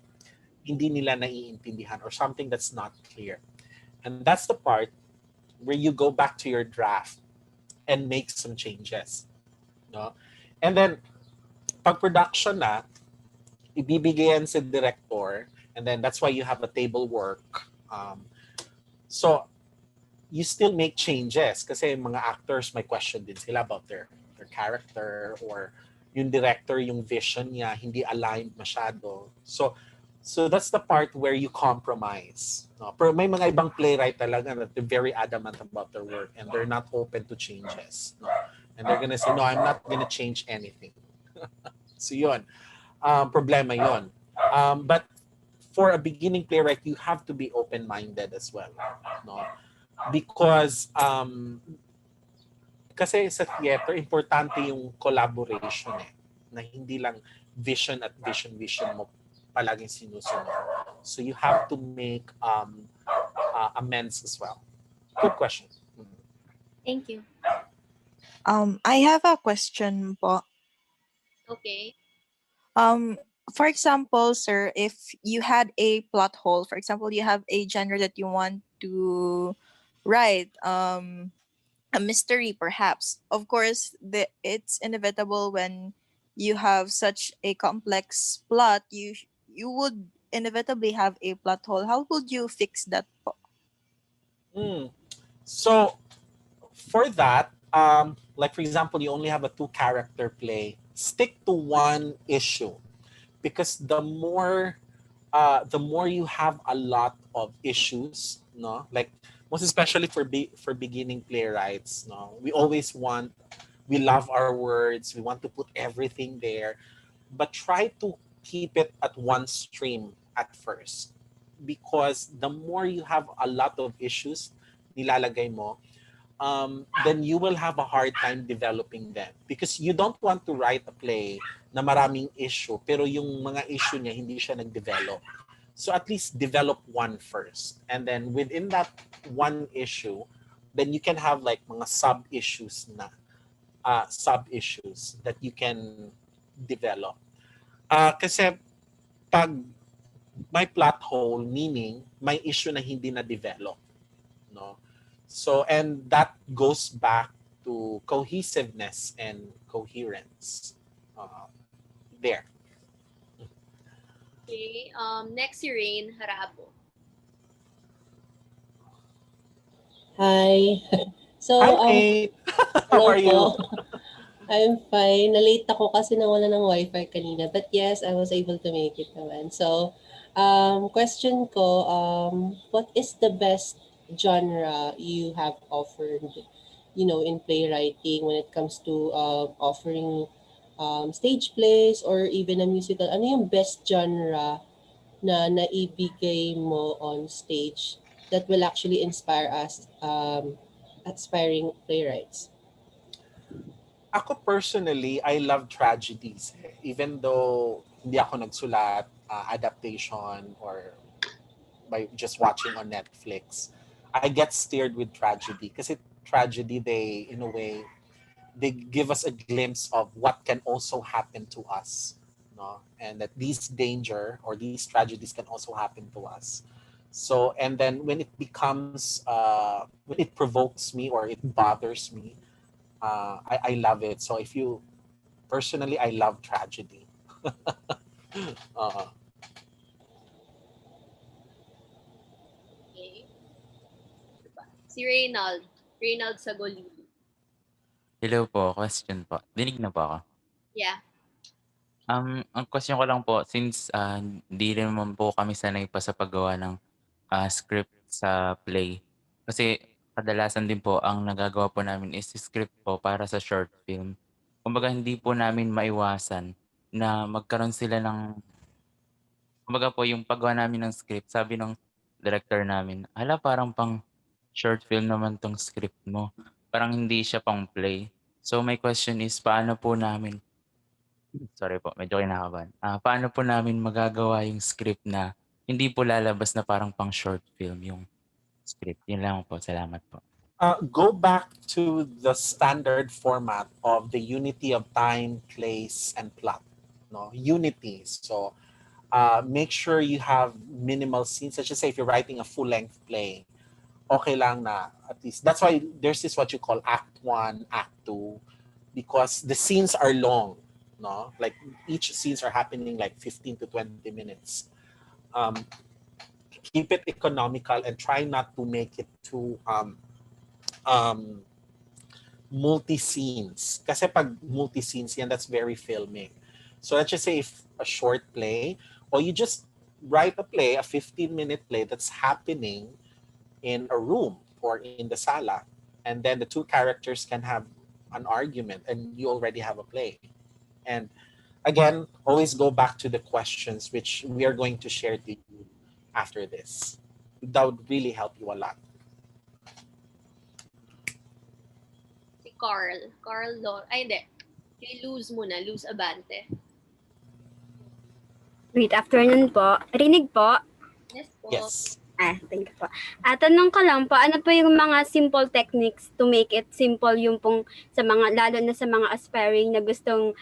hindi nila naiintindihan or something that's not clear. And that's the part where you go back to your draft and make some changes. No? And then, pag production na, ibibigayan sa director, and then that's why you have a table work. So, you still make changes kasi mga actors may question din sila about their character or yung director, yung vision niya, hindi aligned masyado. So that's the part where you compromise. No? Pero may mga ibang playwright talaga that they're very adamant about their work and they're not open to changes. No? And they're gonna say, no, I'm not gonna change anything. So yun, problema yun. But for a beginning playwright, you have to be open-minded as well. No? Because kasi sa theater, importante yung collaboration eh. Na hindi lang vision at vision mo palaging sinusunod. So you have to make amends as well. Good question. Thank you. I have a question po. Okay. For example, sir, if you had a plot hole, for example, you have a genre that you want to write, a mystery perhaps. Of course, it's inevitable when you have such a complex plot, you would inevitably have a plot hole. How would you fix that po? So for that, like for example, you only have a 2-character play, stick to one issue. Because the more you have a lot of issues, no, like most especially for beginning playwrights, no, we love our words, we want to put everything there, but try to keep it at one stream at first, because the more you have a lot of issues nilalagay mo, then you will have a hard time developing them, because you don't want to write a play na maraming issue pero yung mga issue niya hindi siya nag-develop. So at least develop one first, and then within that one issue, then you can have like mga sub-issues that you can develop. Kasi pag may plot hole, meaning may issue na hindi na develop, no? So, and that goes back to cohesiveness and coherence. There. Okay. Next, si Rain Harabo. Hi. So, Hi, Kate. How hello are you? po. I'm fine. Na-late ako kasi nawala ng wifi kanina. But yes, I was able to make it naman. So, question ko, what is the best genre you have offered, in playwriting when it comes to offering stage plays or even a musical? Ano yung best genre na naibigay mo on stage that will actually inspire us aspiring playwrights? Ako personally, I love tragedies. Even though hindi ako nagsulat, adaptation, or by just watching on Netflix, I get steered with tragedy. Kasi tragedy, they, in a way, they give us a glimpse of what can also happen to us. no? And that these danger or these tragedies can also happen to us. So, and then when it becomes, when it provokes me or it bothers me, I love it. So if you, personally, I love tragedy. uh, Okay. Si Reynald. Reynald Sagolili. Hello po, question po. Dinig na po ako? Yeah. Ang question ko lang po, since hindi rin naman po kami sanay pa sa paggawa ng script sa play. Kasi kadalasan din po ang nagagawa po namin is script po para sa short film. Kumbaga hindi po namin maiwasan na magkaroon sila ng, kumbaga po yung paggawa namin ng script, sabi ng director namin, hala parang pang short film naman tong script mo. Parang hindi siya pang play. So my question is, paano po namin, sorry po, medyo kinakabahan. Paano po namin magagawa yung script na hindi po lalabas na parang pang short film yung script? Yun lang po, salamat po. go back to the standard format of the unity of time, place, and plot. No, unity. So make sure you have minimal scenes. Let's just say if you're writing a full-length play, okay lang na at least. That's why there's this what you call Act 1, Act 2, because the scenes are long. No, like each scenes are happening like 15 to 20 minutes. Keep it economical and try not to make it too multi-scenes. Kasi pag multi-scenes yan, that's very filmic. So let's just say if a short play, or you just write a play, a 15-minute play that's happening in a room or in the sala, and then the two characters can have an argument and you already have a play. And again, always go back to the questions which we are going to share to you after this. That would really help you a lot. Si Carl. Carl Ay, hindi. Si Luz muna. Luz Abante. Good afternoon po. Rinig po? Yes po. Yes. Thank you po. Tanong ko lang po, ano po yung mga simple techniques to make it simple yung pong sa mga, lalo na sa mga aspiring na gustong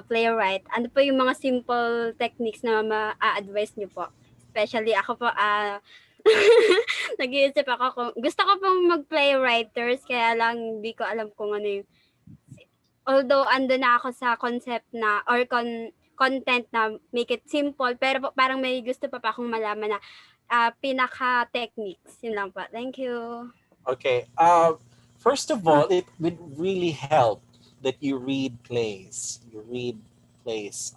playwright, ano po yung mga simple techniques na ma-advise niyo po? Especially ako po, nag-iisip ako kung, gusto ko pong mag-playwriters, kaya lang hindi ko alam kung ano yung, although ando na ako sa concept na, or content na make it simple, pero parang may gusto pa akong malaman na pinaka-techniques. Yun lang po. Thank you. Okay. First of all, it would really help that you read plays. You read plays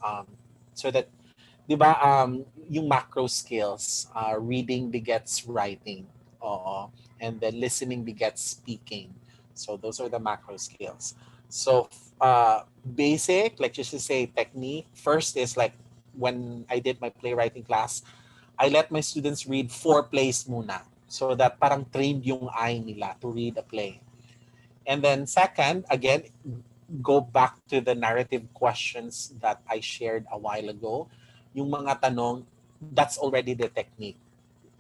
so that, di ba, yung macro skills, reading begets writing. And then listening begets speaking. So those are the macro skills. So basic, like just to say technique, first is like when I did my playwriting class, I let my students read 4 plays muna so that parang trained yung eye nila to read a play. And then second, again, go back to the narrative questions that I shared a while ago. Yung mga tanong, that's already the technique.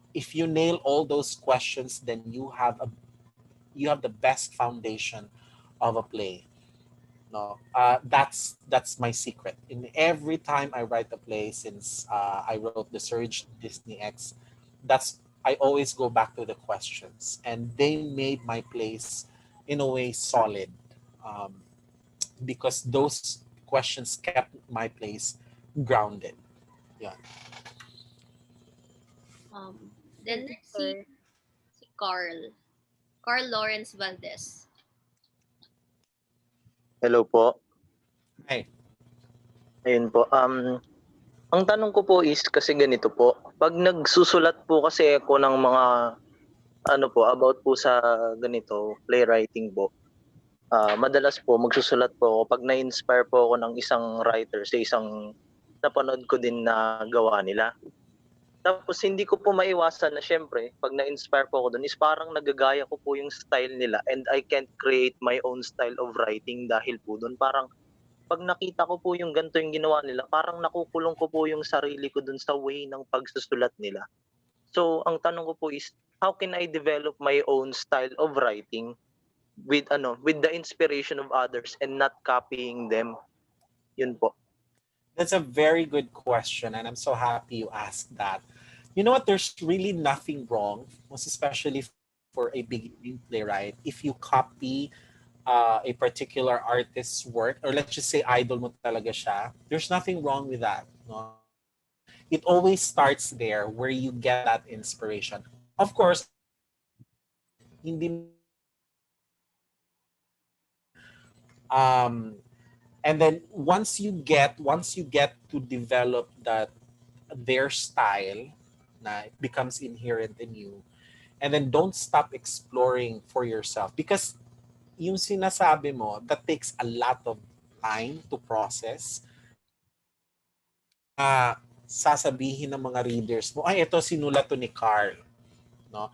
If you nail all those questions, then you have the best foundation of a play. No, that's my secret. In every time I write a play since I wrote The Surge, Disney X, I always go back to the questions, and they made my plays in a way solid, because those questions kept my plays grounded. Yeah. Then si Carl. Carl Lawrence Valdez. Hello po. Hi. Ayun po. Ang tanong ko po is kasi ganito po. Pag nagsusulat po kasi ako ng mga about po sa ganito, playwriting po. Madalas po magsusulat po ako pag na-inspire po ako ng isang writer sa isang napanood ko din na gawa nila. Tapos hindi ko po maiwasan na syempre, pag na-inspire po ako doon is parang nagagaya ko po yung style nila and I can't create my own style of writing dahil po doon. Parang pag nakita ko po yung ganito yung ginawa nila, parang nakukulong ko po yung sarili ko doon sa way ng pagsusulat nila. So ang tanong ko po is, how can I develop my own style of writing with the inspiration of others and not copying them? Yun po. That's a very good question, and I'm so happy you asked that. You know what? There's really nothing wrong, most especially for a beginning playwright, if you copy a particular artist's work, or let's just say idol mo talaga siya. There's nothing wrong with that. No? It always starts there where you get that inspiration. Of course, hindi naman um, and then once you get to develop that their style, na it becomes inherent in you, and then don't stop exploring for yourself, because yung sinasabi mo, that takes a lot of time to process. Sasabihin ng mga readers mo, ay, ito sinulat to ni Carl. No?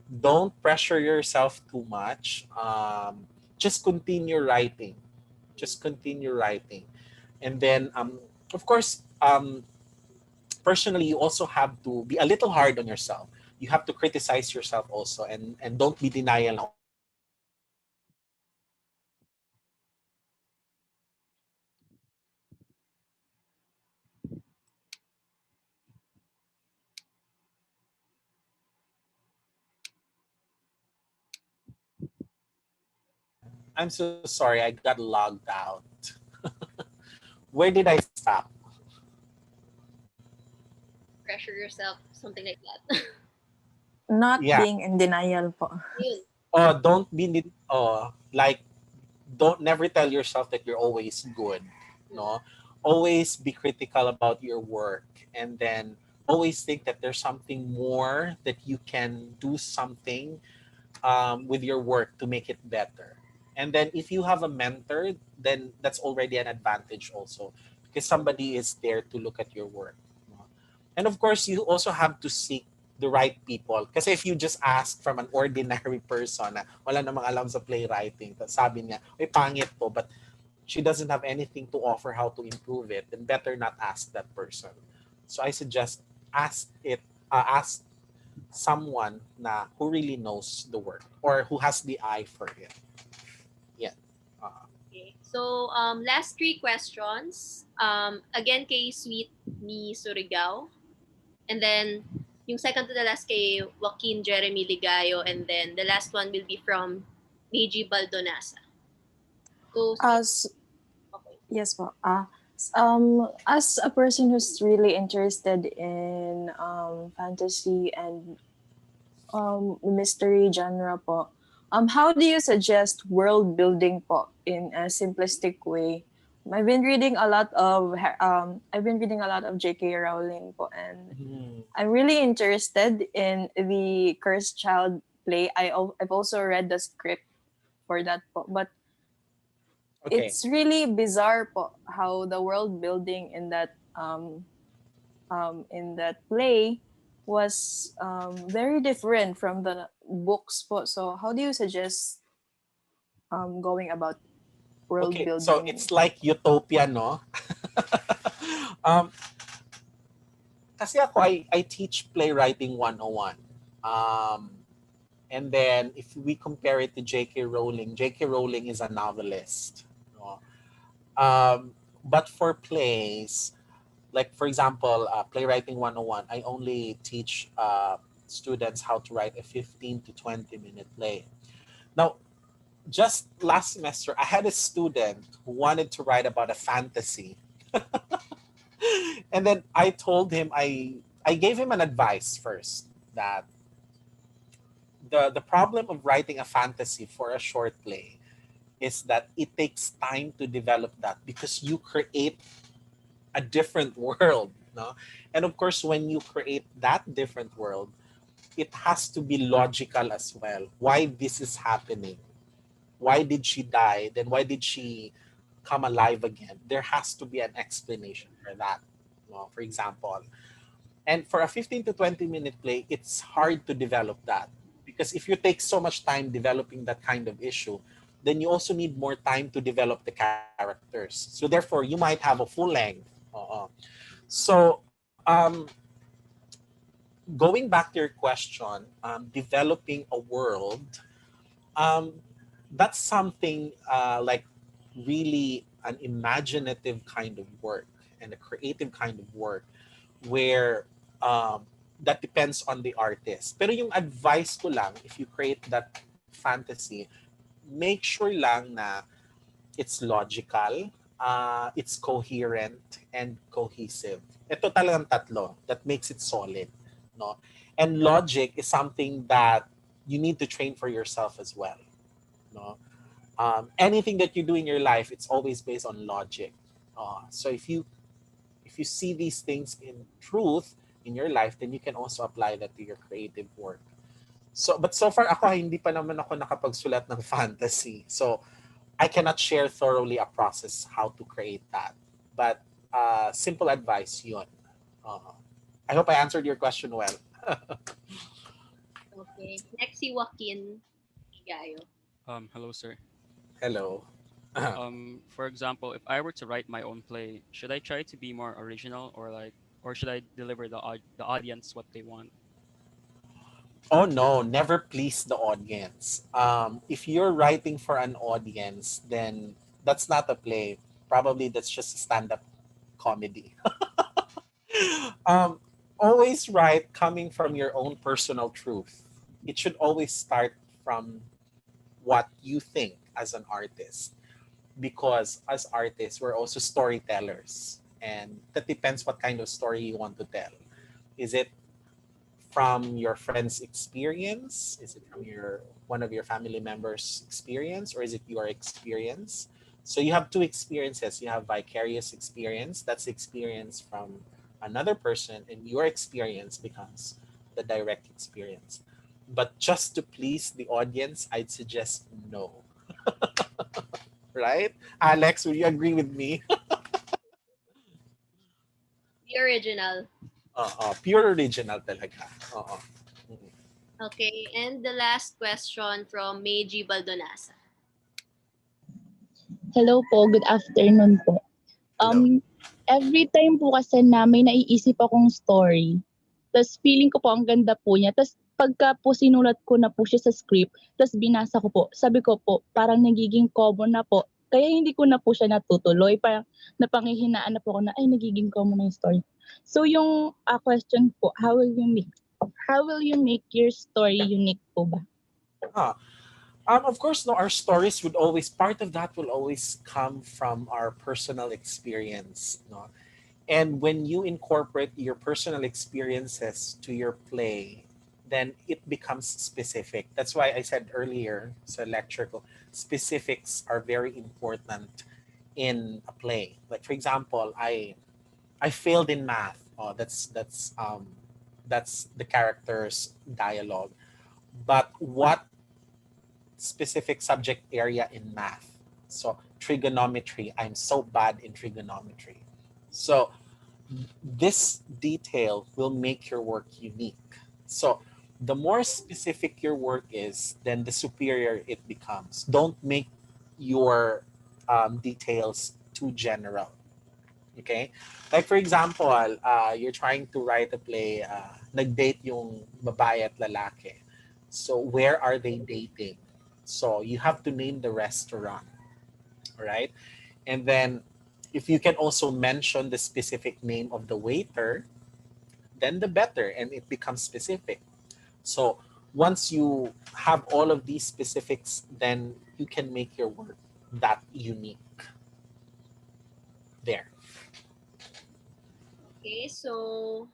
Don't pressure yourself too much. Just continue writing. Just continue writing. And then, of course, personally, you also have to be a little hard on yourself. You have to criticize yourself also, and don't be denial na, I'm so sorry, I got logged out. Where did I stop? Pressure yourself, something like that. Not Yeah. being in denial po. Yun. Don't be like, don't never tell yourself that you're always good. No, always be critical about your work, and then always think that there's something more, that you can do something with your work to make it better. And then if you have a mentor, then that's already an advantage also, because somebody is there to look at your work. No? And of course, you also have to seek the right people. Because if you just ask from an ordinary person na wala namang alam sa playwriting, tapos sabi niya, "Uy, pangit to," but she doesn't have anything to offer how to improve it, then better not ask that person. So I suggest ask someone na who really knows the work, or who has the eye for it. Yeah. Okay. So, last three questions. Again, kay Sweet ni Surigao. And then, yung second to the last kay Joaquin Jeremy Ligayo. And then, the last one will be from Meiji Baldonasa. So, As okay. yes po. As a person who's really interested in fantasy and mystery genre po, how do you suggest world building po in a simplistic way? I've been reading a lot of J.K. Rowling po, and I'm really interested in the Cursed Child play. I've also read the script for that po, but Okay. it's really bizarre po how the world building in that play was very different from the books po. So how do you suggest going about world Okay. So building? it's like utopia, no? um, Kasi ako, I teach playwriting 101. And then if we compare it to J.K. Rowling is a novelist. No? But for plays, like for example, Playwriting 101, I only teach students how to write a 15 to 20-minute play. Now, just last semester, I had a student who wanted to write about a fantasy. And then I told him, I gave him an advice first, that the problem of writing a fantasy for a short play is that it takes time to develop that, because you create a different world, no? And of course, when you create that different world, it has to be logical as well. Why this is happening? Why did she die? Then why did she come alive again? There has to be an explanation for that. No? For example, and for a 15 to 20-minute play, it's hard to develop that, because if you take so much time developing that kind of issue, then you also need more time to develop the characters. So therefore, you might have a full length. So going back to your question, developing a world, um, that's something like really an imaginative kind of work. and a creative kind of work where that depends on the artist. Pero yung advice ko lang, if you create that fantasy, make sure lang na it's logical, it's coherent, and cohesive. Ito talagang tatlo that makes it solid. No? And logic is something that you need to train for yourself as well. No? Anything that you do in your life, it's always based on logic. So if you see these things in truth in your life, then you can also apply that to your creative work. So, but so far ako, hindi pa naman ako nakapagsulat ng fantasy. So, I cannot share thoroughly a process how to create that. But simple advice yun. I hope I answered your question well. Okay. Next, si Joaquin Gayo. Hello, sir. Hello. For example, if I were to write my own play, should I try to be more original, or should I deliver the audience what they want? Oh no, never please the audience. If you're writing for an audience, then that's not a play. Probably that's just a stand-up comedy. Always write coming from your own personal truth. It should always start from what you think as an artist. Because as artists, we're also storytellers. And that depends what kind of story you want to tell. Is it from your friend's experience? Is it from one of your family members' experience, or is it your experience? So you have two experiences. You have vicarious experience. That's experience from another person, and your experience becomes the direct experience. But just to please the audience, I'd suggest no. Right? Alex, would you agree with me? The original. Pure original talaga. Okay. And the last question from Meiji Baldonasa. Hello po, good afternoon po. Every time po kasi na may naiisip akong story, tas feeling ko po ang ganda po niya, tas pagka po sinulat ko na po siya sa script, tas binasa ko po, sabi ko po, parang nagiging common na po. Kaya hindi ko na po siya natutuloy, parang napanghihinaan na po ako na, ay, nagiging common na yung story. So yung question po, how will you make your story unique po ba? Of course, no, our stories would always, part of that will always come from our personal experience. No? And when you incorporate your personal experiences to your play, then it becomes specific. That's why I said earlier, sa lecture ko, specifics are very important in a play. Like for example, I failed in math. That's the character's dialogue. But what specific subject area in math? So trigonometry. I'm so bad in trigonometry. So this detail will make your work unique. So the more specific your work is, then the superior it becomes. Don't make your details too general. Okay? Like for example, you're trying to write a play, nag-date yung babae at lalaki. So where are they dating? So you have to name the restaurant, right? And then if you can also mention the specific name of the waiter, then the better, and it becomes specific. So once you have all of these specifics, then you can make your work that unique. There. Okay, so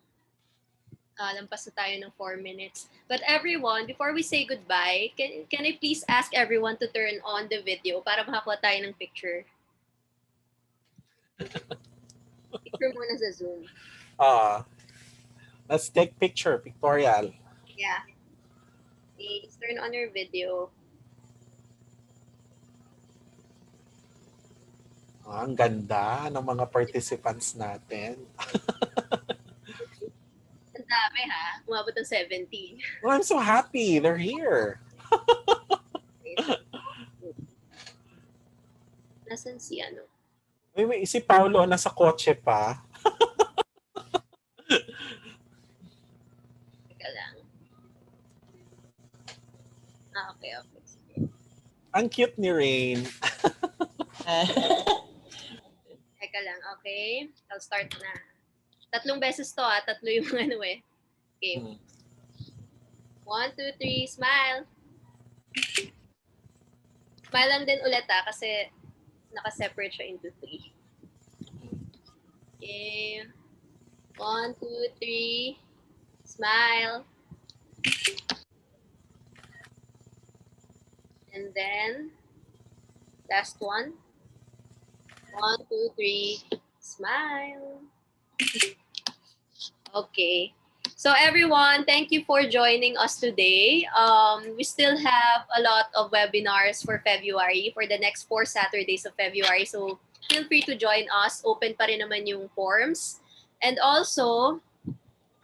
lampas na tayo ng 4 minutes. But everyone, before we say goodbye, can I please ask everyone to turn on the video para makakuha tayo ng picture? Picture muna sa Zoom. Let's take pictorial. Yeah. Please turn on your video. Ang ganda ng mga participants natin. Ang dami ha. Umabot ng 70. Well, I'm so happy. They're here. Nasaan si ano? Wait, si Paolo nasa kotse pa. Teka lang. Okay. Ang cute ni Rain. Teka lang, okay? I'll start na. 3 beses to tatlo yung ano eh. Okay. 1, 2, 3, smile. Smile lang din ulit kasi naka-separate siya into 3. Okay. 1, 2, 3, smile. And then, last one. 1, 2, 3, smile. Okay. So everyone, thank you for joining us today. We still have a lot of webinars for February, for the next 4 Saturdays of February. So feel free to join us. Open pa rin naman yung forms. And also,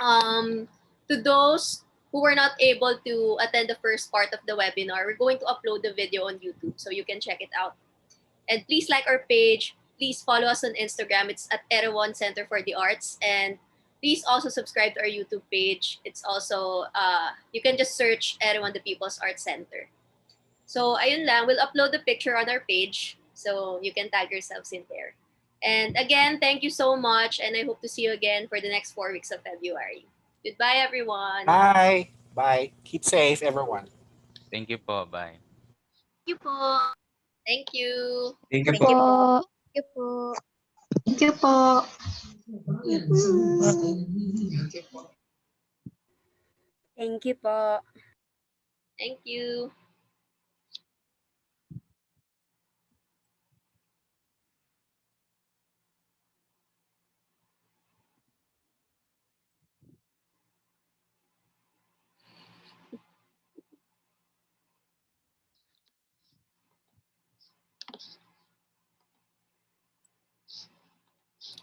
to those who were not able to attend the first part of the webinar, we're going to upload the video on YouTube so you can check it out. And please like our page. Please follow us on Instagram. It's at Erehwon Center for the Arts. And please also subscribe to our YouTube page. It's also, you can just search Erehwon the People's Arts Center. So ayun lang, we'll upload the picture on our page so you can tag yourselves in there. And again, thank you so much. And I hope to see you again for the next 4 weeks of February. Goodbye, everyone. Bye. Bye. Keep safe, everyone. Thank you po. Bye. Thank you po. Thank you. Thank you Thank you po. Thank you po. Thank you po. Thank you po. Thank you.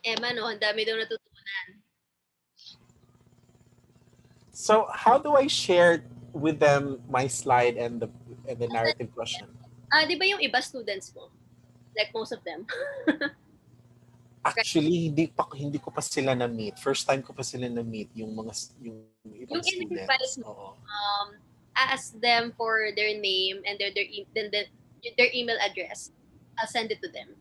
Emman, ang dami daw natutunan. So how do I share with them my slide and the narrative question? Di ba yung iba students mo? Like most of them. Actually, hindi ko pa sila na-meet. First time ko pa sila na-meet yung ibang Yung in-invite students. mo, ask them for their name and their email address. I'll send it to them.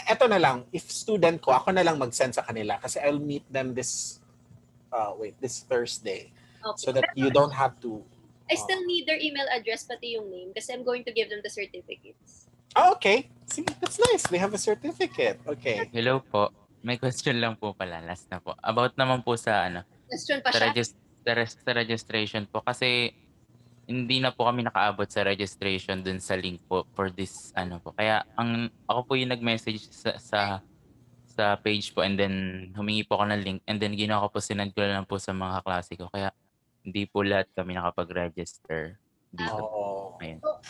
Eto na lang. If student ko, ako na lang mag-send sa kanila kasi I'll meet them this Thursday. Okay. So that you don't have to... I still need their email address pati yung name kasi I'm going to give them the certificates. Oh, okay. See, that's nice. They have a certificate. Okay. Hello po. May question lang po pala. Last na po. About naman po sa Question pa siya? sa registration po. Kasi hindi na po kami nakaabot sa registration dun sa link po for this po. Kaya ako po yung nag-message sa page po and then humingi po ako ng link and then ginawa ko po sinend ko lang po sa mga klase ko. Kaya hindi po lahat kami nakapag-register dito. Ayun. So,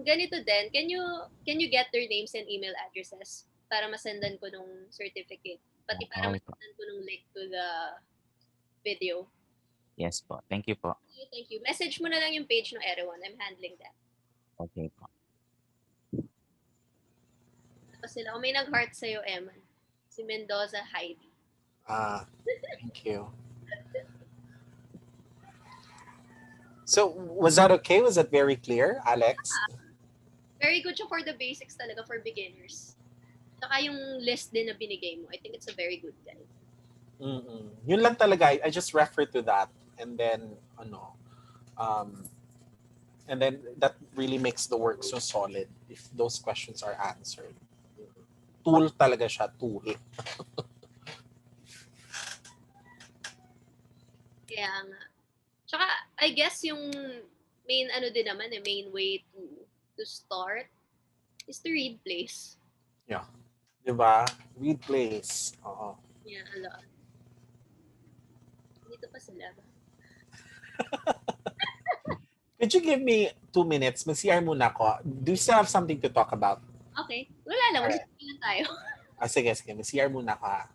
ganito din, can you get their names and email addresses para masendan ko nung certificate? Pati para masendan ko nung link to the video. Yes po. Thank you po. Okay, thank you. Message mo na lang yung page ng Erehwon. I'm handling that. Okay po. Tapos sila, may nag-heart sa'yo, Emman. Si Mendoza Heidi. Thank you. So, was that okay? Was that very clear, Alex? Very good siya for the basics talaga for beginners. Saka yung list din na binigay mo, I think it's a very good guide. Yun lang talaga. I just refer to that. And then, and then that really makes the work so solid if those questions are answered. Tool talaga siya, tool. Kaya nga. Tsaka, I guess yung main main way to start is to read plays. Yeah. Diba? Read plays. Oo. Yeah, a lot. Dito pa sila ba? Could you give me 2 minutes? Mag-CR muna ako. Do you still have something to talk about? Okay. Wala lang. Mag-CR lang tayo. Sige. Mag-CR muna ako.